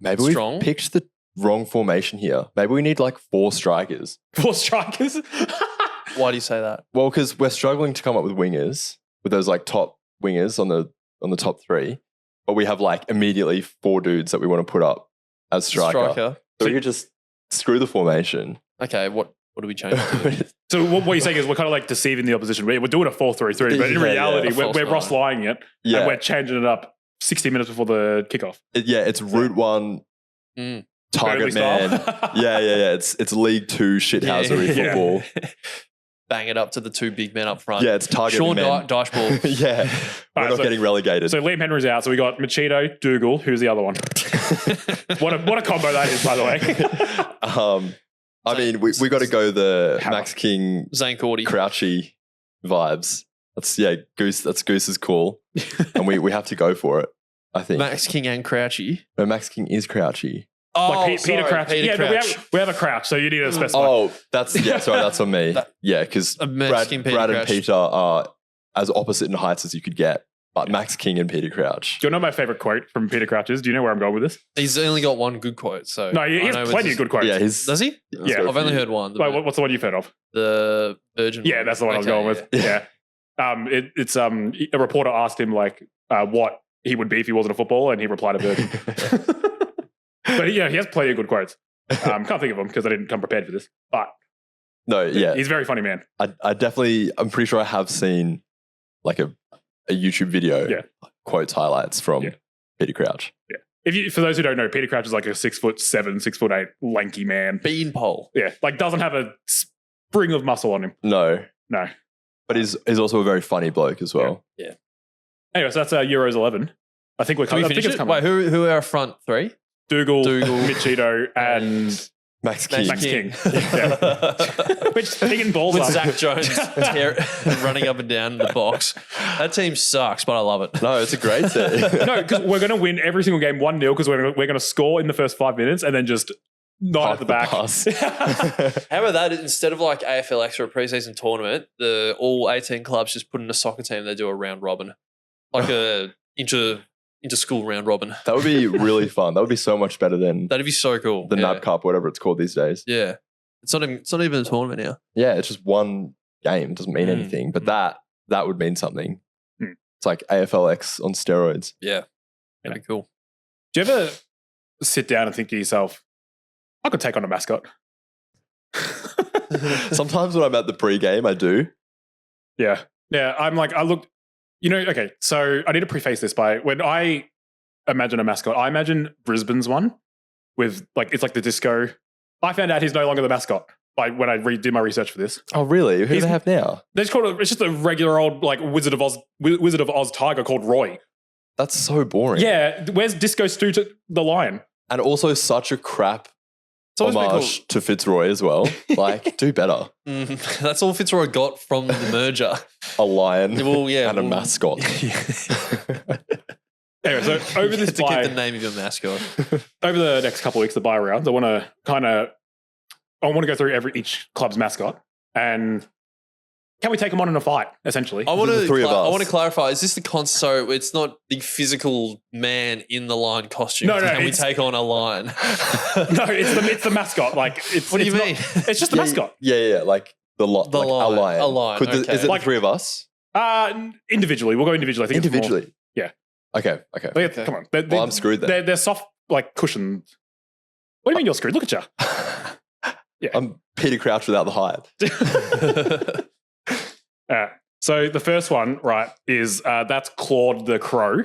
Maybe we picked the wrong formation here. Maybe we need like 4 strikers. 4 strikers? Why do you say that? Well, because we're struggling to come up with wingers, with those like top wingers on the top 3. But we have like immediately 4 dudes that we want to put up as striker. So you just screw the formation. Okay, what do we change to? So what you're saying is we're kind of like deceiving the opposition. We're doing a 4-3-3, but in reality, we're Ross lying it and we're changing it up 60 minutes before the kickoff. It's route 1, target man. Yeah. It's League 2 shithousery football. Bang it up to the 2 big men up front. Yeah, it's target Sean men. Dashball. Yeah, we're not getting relegated. So Liam Henry's out. So we got Machito, Dougal. Who's the other one? What a combo that is, by the way. I mean, we got to go the Max King, Zane Cordy, Crouchy vibes. That's Goose's call, and we have to go for it. I think Max King and Crouchy. No, Max King is Crouchy. Oh, Peter Crouch. Peter Crouch. No, we have a Crouch, so you need to specify. Oh, that's on me. Because Brad and Peter are as opposite in heights as you could get. But Max King and Peter Crouch. Do you know my favorite quote from Peter Crouch is? Do you know where I'm going with this? He's only got one good quote. So no, he has plenty of good quotes. Yeah, does he? Yeah, I've only heard one. Wait, what's the one you've heard of? The Virgin. Yeah, that's the one I was going with. Yeah. It's a reporter asked him what he would be if he wasn't a footballer, and he replied a virgin. But he has plenty of good quotes. Can't think of them because I didn't come prepared for this. But he's a very funny man. I'm pretty sure I have seen like a YouTube video, quotes highlights from Peter Crouch. Yeah. For those who don't know, Peter Crouch is like a 6'7", 6'8", lanky man. Beanpole. Yeah, doesn't have a spring of muscle on him. No. But he's also a very funny bloke as well. Yeah. Anyway, so that's Euros 11. I think we're coming. Wait, who are our front 3? Dougal, Machito, and Max King. Which picking balls with up. Zach Jones running up and down in the box. That team sucks, but I love it. No, it's a great team. No, because we're going to win every single game 1-0 because we're going to score in the first 5 minutes and then just not at the back. How about that? Instead of like AFLX or a preseason tournament, all 18 clubs just put in a soccer team. They do a round robin, like a inter-school round robin. That would be really fun. That would be so much better than that'd be so cool. The NAB Cup, whatever it's called these days. Yeah, it's not even a tournament now. Yeah, it's just one game. It doesn't mean anything, but that would mean something. It's like AFLX on steroids. Yeah, that'd be cool. Do you ever sit down and think to yourself, I could take on a mascot? Sometimes when I'm at the pre-game, I do. Yeah. Yeah, I look, okay, so I need to preface this by when I imagine a mascot, I imagine Brisbane's one with it's like the disco. I found out he's no longer the mascot when I did my research for this. Oh, really? Who do they have now? They just call it's just a regular old Wizard of Oz tiger called Roy. That's so boring. Yeah, where's Disco Stu to the lion? And also such a crap It's always been homage to Fitzroy as well. Do better. That's all Fitzroy got from the merger. A lion and a mascot. Anyway, so over this to get the name of your mascot. Over the next couple of weeks, the bye rounds, I want to go through each club's mascot and can we take them on in a fight, essentially? I want to clarify, is this the concept? So it's not the physical man in the lion costume. No, can we take on a lion? No, it's the mascot. What do you mean? It's just the mascot. Yeah, like a lion. A lion. Is it the three of us? Individually. We'll go individually. I think individually. Yeah. Okay. Come on. I'm screwed then. They're soft, cushions. What do you mean you're screwed? Look at you. Yeah. I'm Peter Crouch without the hide. So the first one, right, is that's Claude the Crow,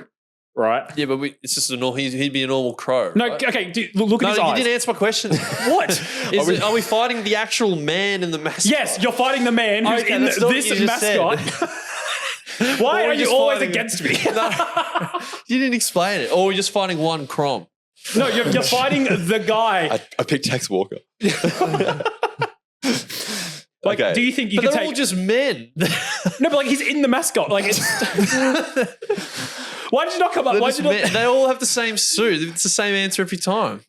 right? Yeah, but it's just he'd be a normal crow. No, right? okay, look at his eyes. No, you didn't answer my question. What? Are we fighting the actual man in the mascot? Yes, you're fighting the man who's in this mascot. Why are you always against me? No, you didn't explain it. Or we're just fighting one Crom. No, you're fighting the guy. I picked Tex Walker. Do you think you can they're take... all just men. No, but he's in the mascot. It's... Why did you not come up? They all have the same suit. It's the same answer every time.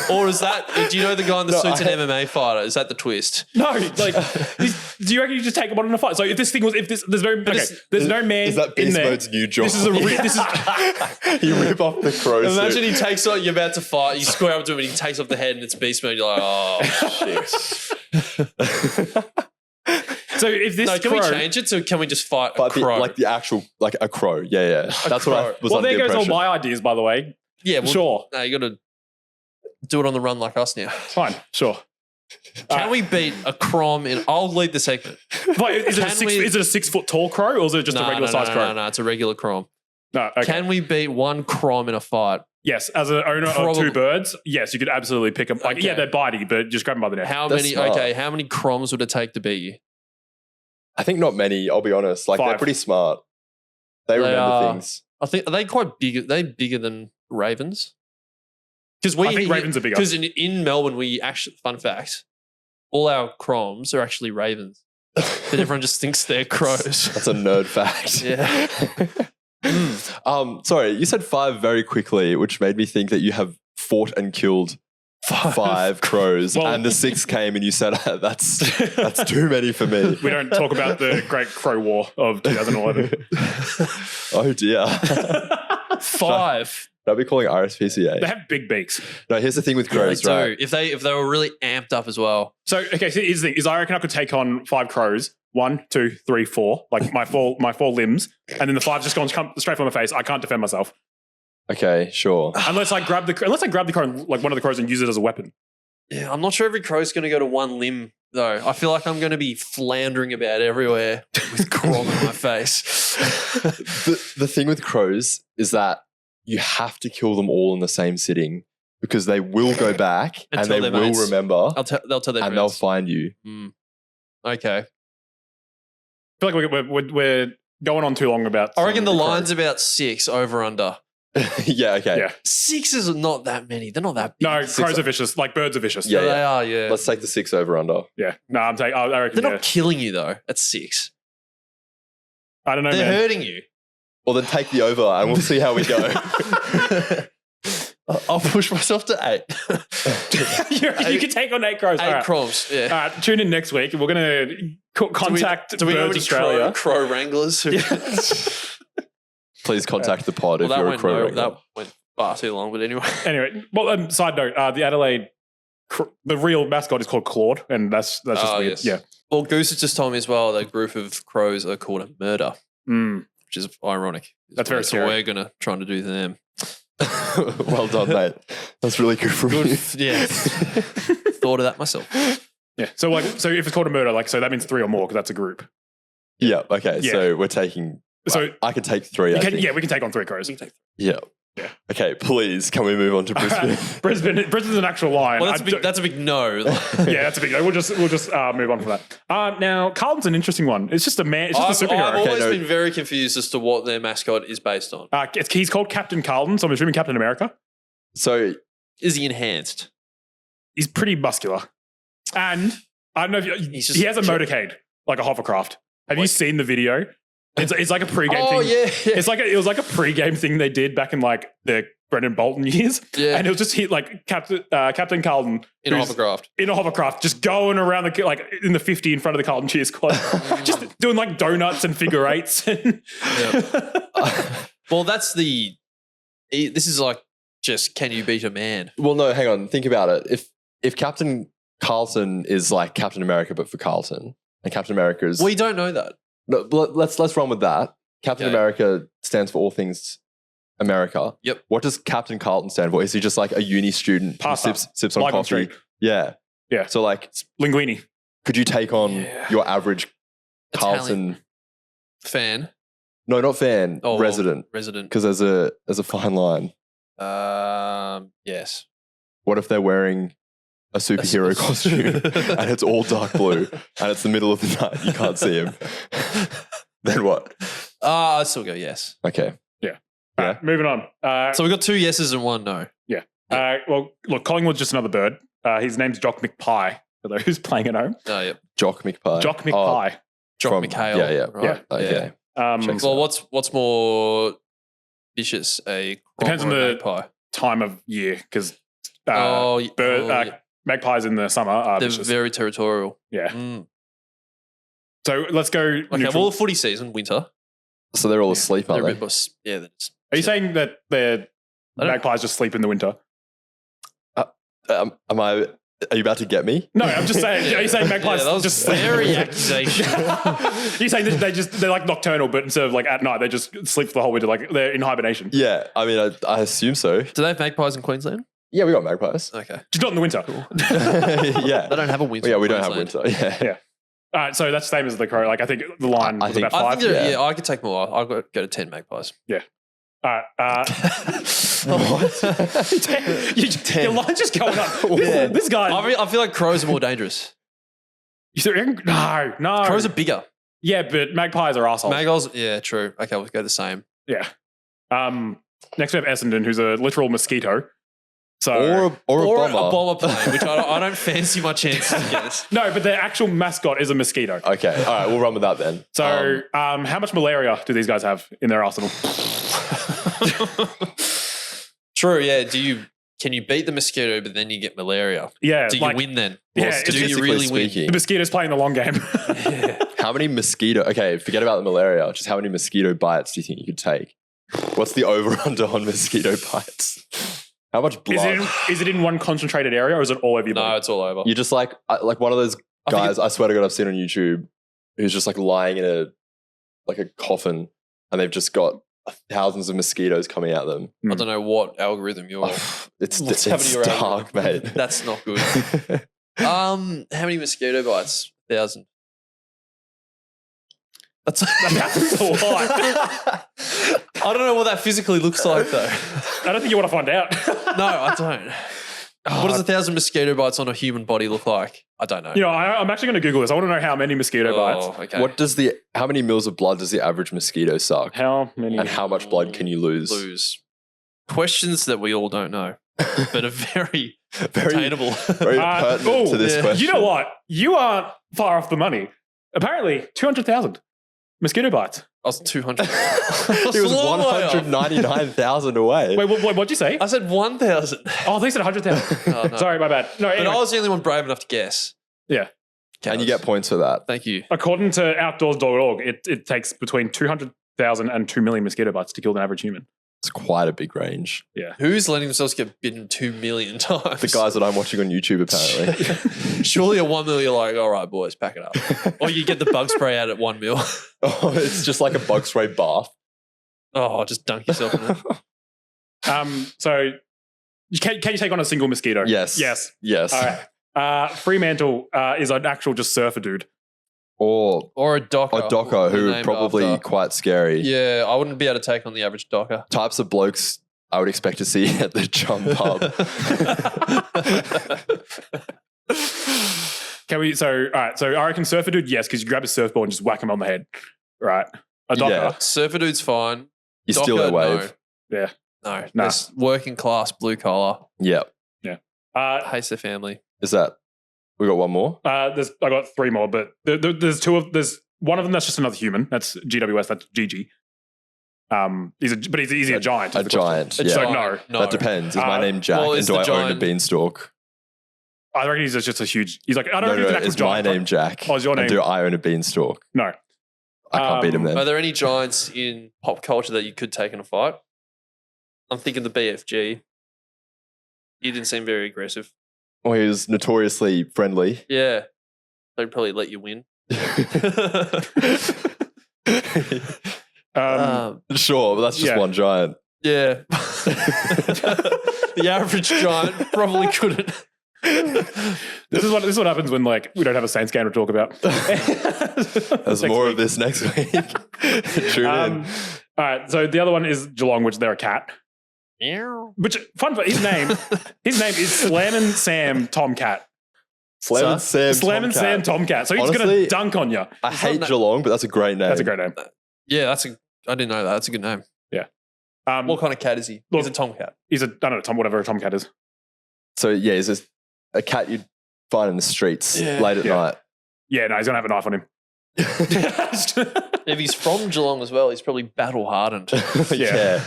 Or is that... Do you know the guy in the suit's an MMA fighter? Is that the twist? No, do you reckon you just take him on in a fight? So there's no man is that in Beast there. Mode's new job? This is you rip off the crow Imagine suit. he takes on, you're about to fight, you square up to him and he takes off the head and it's Beast Mode. You're like, oh, shit. So if this can we change it? So can we just fight a crow? The actual, a crow. Yeah. That's what I was under the impression. There goes all my ideas, by the way. Yeah, well, sure. No, you got to do it on the run like us now. Fine, sure. Can we beat a Crom in... I'll lead the segment. Wait, is it a 6 foot tall crow or is it just a regular size crow? No, it's a regular Crom. No, okay. Can we beat one Crom in a fight? Yes, as an owner of two birds, yes, you could absolutely pick them. Yeah, they're bitey, but just grab them by the neck. How many Croms would it take to beat you? I think not many, I'll be honest. 5. They're pretty smart. They remember things. I think, are they quite big? Are they bigger than ravens? I think ravens are bigger. Because in Melbourne, we actually, fun fact, all our Croms are actually ravens. But everyone just thinks they're crows. That's a nerd fact. Yeah. Sorry, you said 5 very quickly, which made me think that you have fought and killed 5 crows, and the 6th came and you said, that's too many for me. We don't talk about the Great Crow War of 2011. Oh dear. 5. I'll be calling RSPCA. They have big beaks. No, here's the thing with crows, right? If they were really amped up as well. So here's the thing: I reckon I could take on 5 crows. 1, 2, 3, 4. My 4 limbs, and then the 5 just come straight from my face. I can't defend myself. Okay, sure. Unless I grab the crow, one of the crows, and use it as a weapon. Yeah, I'm not sure every crow's going to go to one limb though. I feel like I'm going to be floundering about everywhere with Crom in my face. The thing with crows is that you have to kill them all in the same sitting because they will go back and they will remember. They'll tell their and friends. they'll find you. Okay. I feel like we're going on too long about. I reckon the line's about 6 over under. Yeah, okay. Yeah. 6 is not that many. They're not that big. No, crows are vicious. Birds are vicious. Yeah, they are, yeah. Let's take the 6 over under. Yeah. No, I reckon they're not killing you though at 6. I don't know, They're hurting you. Well, then take the over and we'll see how we go. I'll push myself to 8. You can take on 8 crows. 8 crows, yeah. All right, tune in next week. We're going to contact do we know Birds any Australia. Crow wranglers? Please contact the pod if you're a crow wrangler. That went far too long, but anyway. Anyway, side note, the Adelaide, the real mascot is called Claude, and that's just weird. Yes. Yeah. Well, Goose has just told me as well that a group of crows are called a murder, which is ironic. That's very scary. So we're going to try to do to them. Well done, mate. That's really good for me. Yeah. Thought of that myself. Yeah. So if it's called a murder, so that means 3 or more because that's a group. Yeah. Okay. Yeah. So we're taking. So I can take 3. I think. yeah, we can take on 3 crows. Yeah. Yeah. Okay. Please, can we move on to Brisbane? Brisbane's an actual lion. Well, that's a big no. Yeah, that's a big no. We'll just move on from that. Now, Carlton's an interesting one. It's just a man. It's just a superhero. I've always been very confused as to what their mascot is based on. He's called Captain Carlton, so I'm assuming Captain America. So Is he enhanced? He's pretty muscular, and I don't know if he has a motorcade, like a hovercraft. Have you seen the video? It's like a pre-game thing. Oh yeah. It was like a pre-game thing they did back in like the Brendan Bolton years. Yeah. And it was just like Captain Carlton In a hovercraft. In a hovercraft, just going around like in the 50 in front of the Carlton cheer squad, just doing like donuts and figure eights. Well, this is like just can you beat a man? well, no, hang on. Think about it. If Captain Carlton is like Captain America, but for Carlton, and Captain America is We don't know that. no, let's run with that. Captain Okay. America stands for all things America. Yep. What does Captain Carlton stand for? Is he just like a uni student who Pasta. sips on Live on coffee? street. Yeah. Yeah. So like, Linguini. could you take on Yeah. your average Carlton? Fan. No, not fan. Oh, resident. Resident. Because there's a fine line. Yes. What if they're wearing a superhero costume and it's all dark blue and it's the middle of the night? You can't see him. Then what? I'd still go yes. Okay. All right, moving on. So we've got 2 yeses and 1 no. Well, look, Collingwood's just another bird. His name's Jock McPie, for those who's playing at home. Oh, yep. Jock McPie. Jock McPie. Jock From- McHale. yeah. Right? Okay. Checks Well, out. what's more vicious, a crow Depends or on a the- magpie? Time of year, because Yeah. magpies in the summer are They're vicious. very territorial. Yeah. Mm. So let's go Okay, neutral. well, footy season, winter. So they're all asleep, They're aren't a they? bit more, yeah. They're just, Are you saying that the I don't- magpies just sleep in the winter? Are you about to get me? No, I'm just saying. Are you saying magpies Yeah, that was just sleep? very accusation. You're saying that they're like nocturnal, but instead of like at night, they just sleep for the whole winter, like they're in hibernation. Yeah. I mean, I assume so. Do they have magpies in Queensland? Yeah, we got magpies. Okay. Just not in the winter. Yeah. They don't have a winter. Yeah, we in don't have Queensland. winter. Yeah. Yeah. All right, so that's the same as the crow. Like I think the line I was think- about I 5. think Yeah. I could take more. I'll go to 10 magpies. All right. What? Your line's just going up. Yeah. This guy. I feel like crows are more dangerous. No. Crows are bigger. Yeah, but magpies are assholes. Magpies, yeah, true. Okay, we'll go the same. Yeah. Next we have Essendon, who's a literal mosquito. So Or a Or bomber. a bomber plane, which I don't fancy my chances of getting. no, but their actual mascot is a mosquito. Okay. All right. We'll run with that then. So, how much malaria do these guys have in their arsenal? True, yeah. Can you beat the mosquito, but then you get malaria? Yeah, Do you win then? Yeah, Or do you statistically really win? speaking, the mosquito's playing the long game. how many mosquito? Okay, forget about the malaria. Just how many mosquito bites do you think you could take? What's the over/under on mosquito bites? How much blood? Is it in one concentrated area, or is it all over your No, body? it's all over. You're just like one of those I think guys. I swear to God, I've seen on YouTube who's just like lying in a coffin, and they've just got thousands of mosquitoes coming at them. I don't know what algorithm you're. It's What's happening to your dark, mate. That's not good. How many mosquito bites? 1,000. That's a lot. I don't know what that physically looks like though. I don't think you want to find out. No, I don't. What does 1,000 mosquito bites on a human body look like? I don't know. You know, I'm actually going to Google this. I want to know how many mosquito bites. Okay. How many mils of blood does the average mosquito suck? How many? And how much blood can you lose? Questions that we all don't know, but are very Very, attainable. very pertinent to this question. You know what? You aren't far off the money. Apparently, 200,000 mosquito bites. I was 200. He was 199,000 away. Wait, what'd you say? I said 1,000. Oh, they said 100,000. Oh, no. Sorry, my bad. No, But anyway. I was the only one brave enough to guess. Yeah. And you get points for that. Thank you. According to outdoors.org, it takes between 200,000 and 2 million mosquito bites to kill an average human. It's quite a big range. Yeah. Who's letting themselves get bitten 2 million times? The guys that I'm watching on YouTube, apparently. Surely at 1 mil, you're like, all right, boys, pack it up. Or you get the bug spray out at 1 mil. Oh, it's just like a bug spray bath. Oh, just dunk yourself in it. So, can you take on a single mosquito? Yes. Yes. Yes. All right. Fremantle is an actual just surfer dude. Or Or a docker. a docker who are named probably after. quite scary. Yeah, I wouldn't be able to take on the average docker. Types of blokes I would expect to see at the Chum pub. Can we? So, all right. So, I reckon surfer dude, yes, because you grab a surfboard and just whack him on the head, right? A docker, Yeah. Surfer dude's fine. You steal Docker, their wave. yeah. No, Nah. This working class, blue collar, Yeah. hates their family. Is that? We got one more? I got three more, but there's one of them that's just another human. That's GWS. That's GG. He's a giant. A is the question. giant. A Yeah. giant. No. That depends. Is my name Jack? well, and it's do the I own a giant- beanstalk? I reckon he's just a huge. He's like, I don't No, know if he's an no, actual is my giant. name Jack? Oh, is your And name? do I own a beanstalk? No. I can't beat him Are then. there any giants in pop culture that you could take in a fight? I'm thinking the BFG. He didn't seem very aggressive. Well, he was notoriously friendly. Yeah. They'd probably let you win. Sure, but that's just Yeah. one giant. Yeah. The average giant probably couldn't. This is what happens when like we don't have a Saints game to talk about. There's more of this next week. Tune in. All right. So the other one is Geelong, which they're a cat. Which fun for his name. His name is Slammin' Sam Tomcat. Slam and Sam. Slammin' Sam Tomcat. So he's going Honestly, to dunk on you. I hate Geelong, but that's a great name. That's a great name. Yeah, I didn't know that. That's a good name. What kind of cat is he? Look- He's a tomcat. He's I don't know, whatever a Tomcat is. So yeah, is this a cat you'd find in the streets Yeah. late at Yeah. night? Yeah, no, he's going to have a knife on him. If he's from Geelong as well, he's probably battle hardened. Yeah.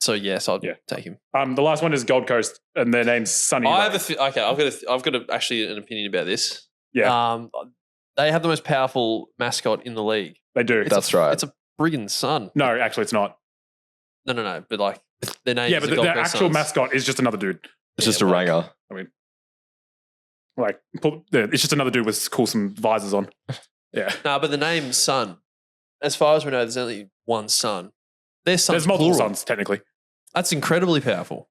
So yes, I'd Yeah. take him. The last one is Gold Coast, and their name's Sunny. I Ray. have I've got actually an opinion about this. Yeah. They have the most powerful mascot in the league. They do. That's right. It's a friggin' sun. No, actually, it's not. No. But like their name. Yeah, is but the Gold their Coast actual Suns. mascot is just another dude. It's just Yeah, a well, ranger. Like, it's just another dude with some visors on. Yeah. No, but the name Sun. As far as we know, there's only one sun. There's There's multiple plural. sons, technically. That's incredibly powerful.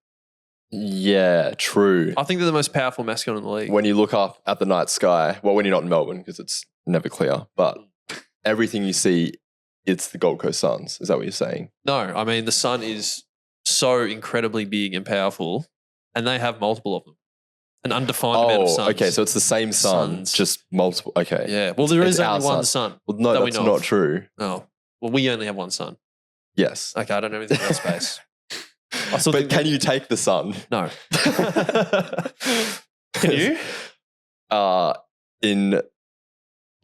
Yeah, true. I think they're the most powerful mascot in the league. When you look up at the night sky, well, when you're not in Melbourne because it's never clear, but everything you see, it's the Gold Coast Suns. Is that what you're saying? No, I mean the sun is so incredibly big and powerful, and they have multiple of them. An undefined amount of suns. okay. So it's the same sun, Suns. just multiple. Okay. Yeah. Well, there It's is our only one sun. sun. Well, no, That we that's know not of. true. Oh. Well, we only have one sun. Yes. Okay, I don't know anything about space. I still But think can you take the sun? No. Can you? In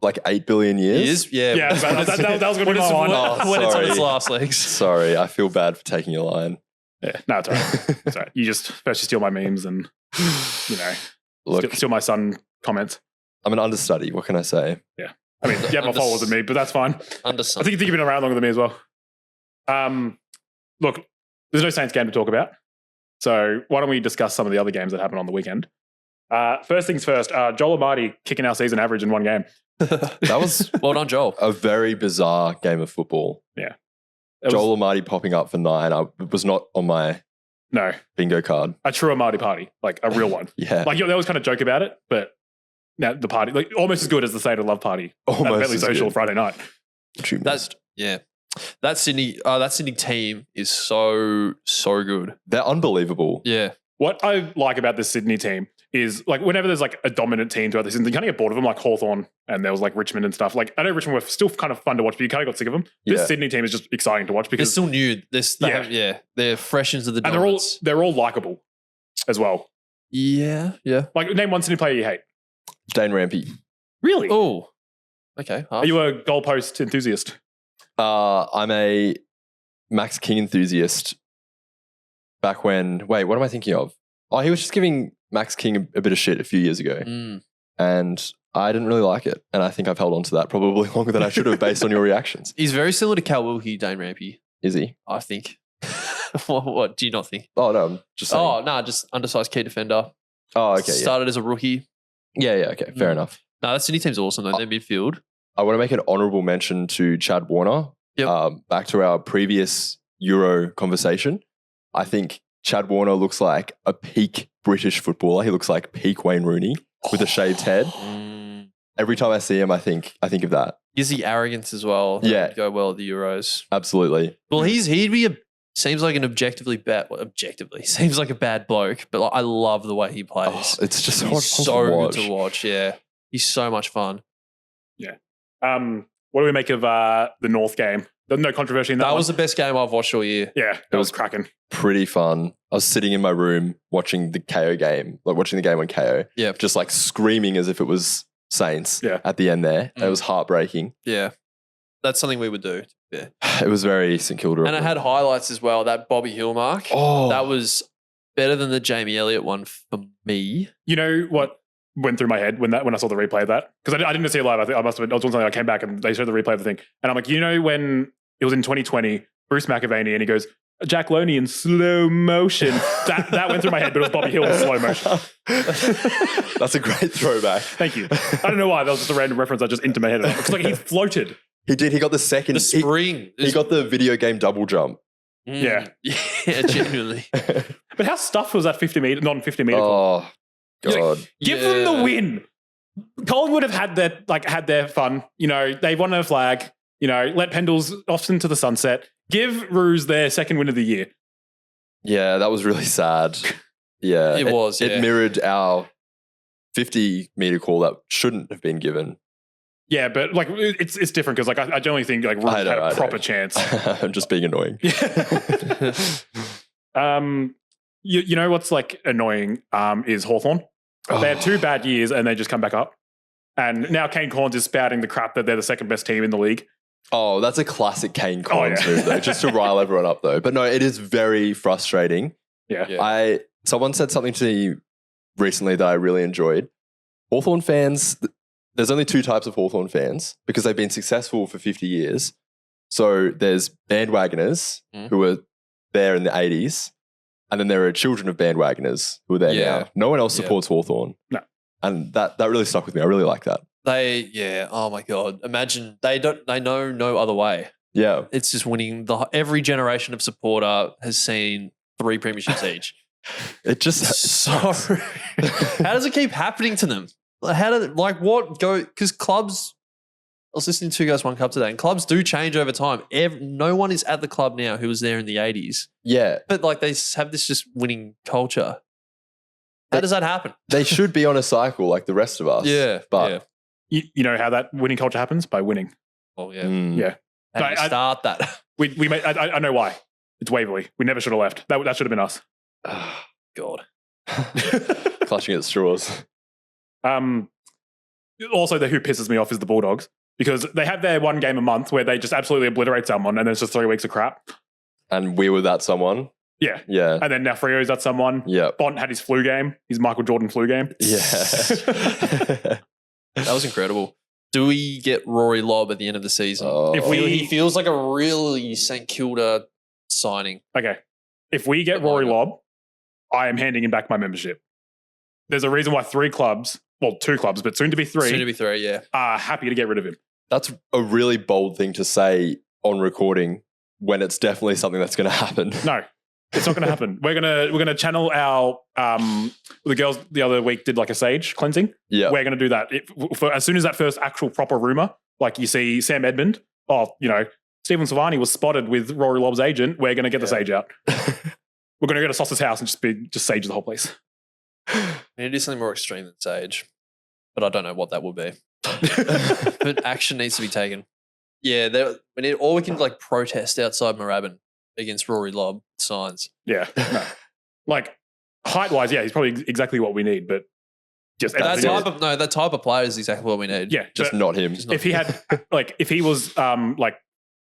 like 8 billion years? Years? Yeah. Yeah, that was going to When be it's, my one. when it's on its sorry. last legs. Sorry, I feel bad for taking your line. Yeah, no, it's all right. It's all right. You just first you steal my memes and, Look, steal my son comments. I'm an understudy. What can I say? I mean, you have more followers than me, but that's fine. Under I sun. think you've been around longer than me as well. Look, there's no Saints game to talk about. So why don't we discuss some of the other games that happened on the weekend? First things first, Joel Amadi kicking our season average in one game. That was Well done, Joel. a very bizarre game of football. It was- Joel Amadi popping up for 9. It was not on my No, bingo card. a true Amadi party, like a real one. Yeah. Like, they always kind of joke about it, but now the party, like almost as good as the Sainted Love party at Almost Bentley as Social good. Friday night. Which you That's missed. yeah. That Sydney team is so good. They're unbelievable. Yeah. What I like about this Sydney team is like whenever there's like a dominant team throughout the season, you kind of get bored of them, like Hawthorn and there was like Richmond and stuff. Like I know Richmond were still kind of fun to watch, but you kind of got sick of them. This Yeah. Sydney team is just exciting to watch They're because still new. They're fresh into the and dominance. they're all likable as well. Yeah. Like name one Sydney player you hate. Dane Rampy. Really? Oh. Okay. Are you a goalpost enthusiast? I'm a Max King enthusiast. Back when, wait, what am I thinking of? Oh, he was just giving Max King a bit of shit a few years ago. Mm. And I didn't really like it. And I think I've held on to that probably longer than I should have based on your reactions. He's very similar to Cal Wilkie, Dane Rampy, Is he? I think. What do you not think? Oh, no, I'm just saying. Oh, no, just undersized key defender. Oh, okay. Started as a rookie. Yeah, okay. Fair Mm. enough. No, that Sydney team's awesome, though. Their midfield. I want to make an honourable mention to Chad Warner. Yep. Back to our previous Euro conversation. I think Chad Warner looks like a peak British footballer. He looks like peak Wayne Rooney with a shaved head. Mm. every time I see him, I think of that. He's the arrogance as well. That would go well at the Euros. Absolutely. Well, he'd be seems like an seems like a bad bloke, but I love the way he plays. Oh, it's just so good to watch. Yeah, he's so much fun. Yeah. What do we make of the North game? There's no controversy in that. That was the best game I've watched all year. Yeah, it was cracking. Pretty fun. I was sitting in my room watching the KO game, like watching the game on KO. Yeah. Just like screaming as if it was Saints at the end there. It was heartbreaking. Yeah. That's something we would do. Yeah. It was very St Kilda. And it had highlights as well. That Bobby Hill mark. Oh. That was better than the Jamie Elliott one for me. You know what went through my head when I saw the replay of that? Because I didn't see it live. I was doing something. I came back and they showed the replay of the thing. And I'm like, you know, when it was in 2020, Bruce McAvaney, and he goes, Jack Loney in slow motion. That went through my head, but it was Bobby Hill in slow motion. That's a great throwback. Thank you. I don't know why. That was just a random reference that just into my head. Because like he floated. He did. He got the second. The spring. He got the video game double jump. Yeah. Yeah, genuinely. But how stuffed was that 50 meter, non-50 meter? Oh, God. Like, give them the win. Collingwood have had their fun. You know, they won a flag. You know, let Pendles off into the sunset. Give Roos their second win of the year. Yeah, that was really sad. Yeah. It was. It mirrored our 50 meter call that shouldn't have been given. Yeah, but like it's different because like I generally think like Roos had a proper chance. I'm just being annoying. You know what's like annoying is Hawthorn. They had 2 bad years and they just come back up. And now Kane Corns is spouting the crap that they're the second best team in the league. Oh, that's a classic Kane Corns move though, just to rile everyone up though. But no, it is very frustrating. Yeah. Someone said something to me recently that I really enjoyed. Hawthorn fans, there's only 2 types of Hawthorn fans because they've been successful for 50 years. So there's bandwagoners who were there in the 80s, and then there are children of bandwagoners who are there now. No one else supports Hawthorn. No. And that really stuck with me. I really like that. Oh my God. Imagine they know no other way. Yeah. It's just winning. Every generation of supporter has seen 3 premierships each. It just so how does it keep happening to them? Because clubs, I was listening to 2 Guys, 1 Cup today, and clubs do change over time. No one is at the club now who was there in the 80s. Yeah. But like they have this just winning culture. How does that happen? They should be on a cycle like the rest of us. Yeah. But you know how that winning culture happens? By winning. Oh yeah. Yeah. How do you start that? We made, I know why. It's Waverley. We never should have left. That should have been us. God. Clutching at straws. Also, who pisses me off is the Bulldogs because they have their 1 game a month where they just absolutely obliterate someone and then it's just 3 weeks of crap. And we were that someone. Yeah. Yeah. And then now Frio's that someone. Yeah. Bont had his flu game, his Michael Jordan flu game. Yeah. That was incredible. Do we get Rory Lobb at the end of the season? He feels like a really St Kilda signing. Okay. If we get Rory Lobb, I am handing him back my membership. There's a reason why 2 clubs, but soon to be 3, yeah, are happy to get rid of him. That's a really bold thing to say on recording when it's definitely something that's going to happen. No, it's not going to happen. We're gonna channel our the girls the other week did like a sage cleansing. Yeah, we're gonna do that. As soon as that first actual proper rumor, like you see Sam Edmund, Stephen Silvani was spotted with Rory Lobb's agent. We're gonna get the sage out. We're gonna go to Sauce's house and just sage the whole place. We need to do something more extreme than sage, but I don't know what that would be. But action needs to be taken. Yeah, we can like protest outside Moorabbin against Rory Lobb signs. Yeah, no. Like height wise, yeah, he's probably exactly what we need, but just that type of player is exactly what we need. Yeah, just not him. If he had if he was like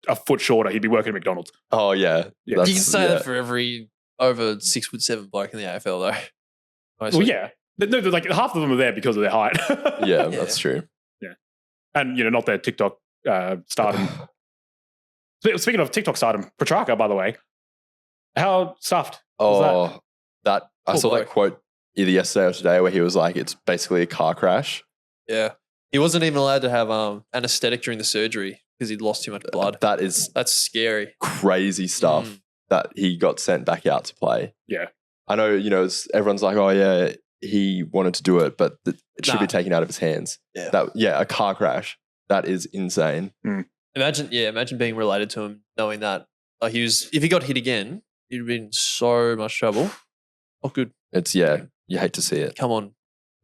a foot shorter, he'd be working at McDonald's. Oh yeah. You can say that for every over 6'7" bloke in the AFL though. Mostly. Well, yeah. No, like half of them are there because of their height. Yeah, that's true. Yeah. And, not their TikTok stardom. Speaking of TikTok stardom, Petrarca, by the way, how stuffed was that? I saw that quote either yesterday or today where he was like, it's basically a car crash. Yeah. He wasn't even allowed to have anesthetic during the surgery because he'd lost too much blood. That's scary. Crazy stuff that he got sent back out to play. Yeah. I know, everyone's like, oh yeah, he wanted to do it, but it should be taken out of his hands. Yeah. A car crash. That is insane. Imagine being related to him, knowing that if he got hit again, he'd be in so much trouble. Oh, good. It's you hate to see it. Come on,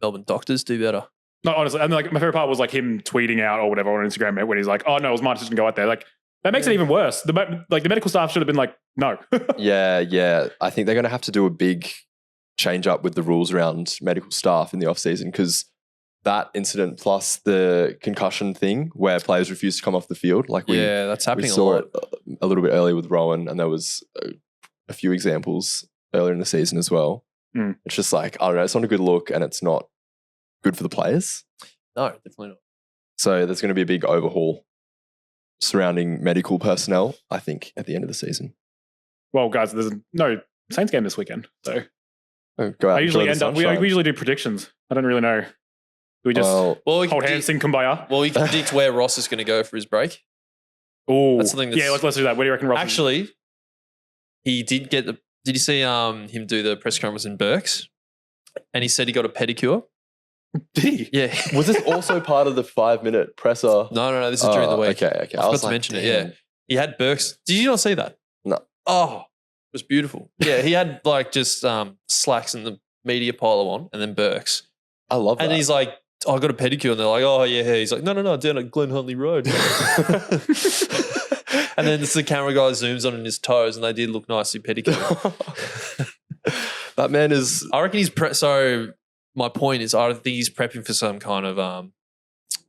Melbourne doctors, do better. No, honestly, and like my favorite part was like him tweeting out or whatever on Instagram when he's like, "Oh no, it was my decision to go out there." Like that makes it even worse. The medical staff should have been like, "No." Yeah. I think they're going to have to do a big change up with the rules around medical staff in the off season, because that incident plus the concussion thing where players refuse to come off the field, that's happening. We saw it a little bit earlier with Rowan, and there was a few examples earlier in the season as well. It's just like, I don't know, it's not a good look, and it's not good for the players. No, definitely not. So there's going to be a big overhaul surrounding medical personnel, I think, at the end of the season. Well, guys, there's no Saints game this weekend, so go out. I usually end up. We usually do predictions. I don't really know. Do we just hold hands, sing kumbaya? Well, you can predict where Ross is going to go for his break. Oh, that's something. Yeah, let's do that. Where do you reckon Ross? Actually, he did get the. Did you see him do the press conference in Berks? And he said he got a pedicure. Did he? Yeah. Was this also part of the 5-minute presser? No. This is during the week. Okay. I forgot to mention it. Yeah. He had Berks. Did you not see that? No. Oh, it was beautiful. Yeah, he had just slacks and the media polo on, and then Berks. I love that. And he's like, I got a pedicure, and they're like, oh yeah. He's like, no, down at Glen Huntley Road. And then the camera guy zooms on his toes, and they did look nicely pedicured. That man is. I reckon he's so. My point is, I think he's prepping for some kind of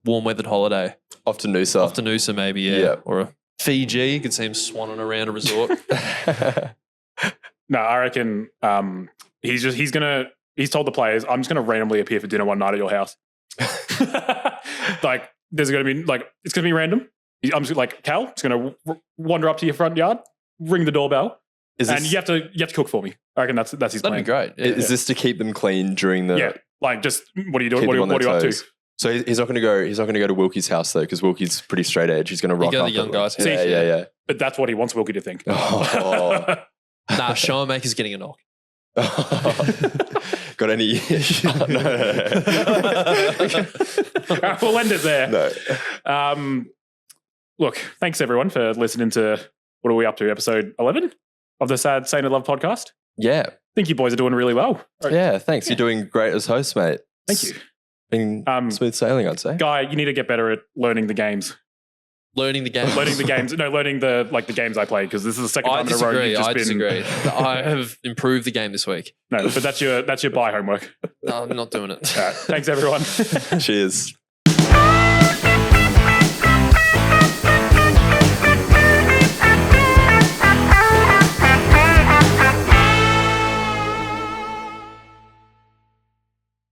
warm weathered holiday. Off to Noosa, maybe, yeah. Or a Fiji. You could see him swanning around a resort. No, I reckon he's told the players, I'm just gonna randomly appear for dinner one night at your house. Like there's gonna be it's gonna be random. I'm just like, Cal, just gonna wander up to your front yard, ring the doorbell, and you have to cook for me. I reckon that's his plan. That'd be great. Yeah. Is this to keep them clean during the? Yeah, just what are you doing? What are you up to? So he's not going to go. He's not going to go to Wilkie's house though, because Wilkie's pretty straight edge. He's going to rock up. The young guys. Yeah. But that's what he wants Wilkie to think. Oh. Nah, Schoenmaker's getting a knock. Got any? No. We'll end it there. No. Look, thanks everyone for listening to, what are we up to, episode 11 of the Sad Saintered Love podcast? Yeah. I think you boys are doing really well. Yeah, thanks. You're doing great as host, mate. Thank you. Been smooth sailing, I'd say. Guy, you need to get better at learning the games. Learning the games? Learning the games. No, learning the games I play, because this is the second time in a row you've just been... I disagree. I have improved the game this week. No, but that's your buy homework. No, I'm not doing it. All right. Thanks, everyone. Cheers.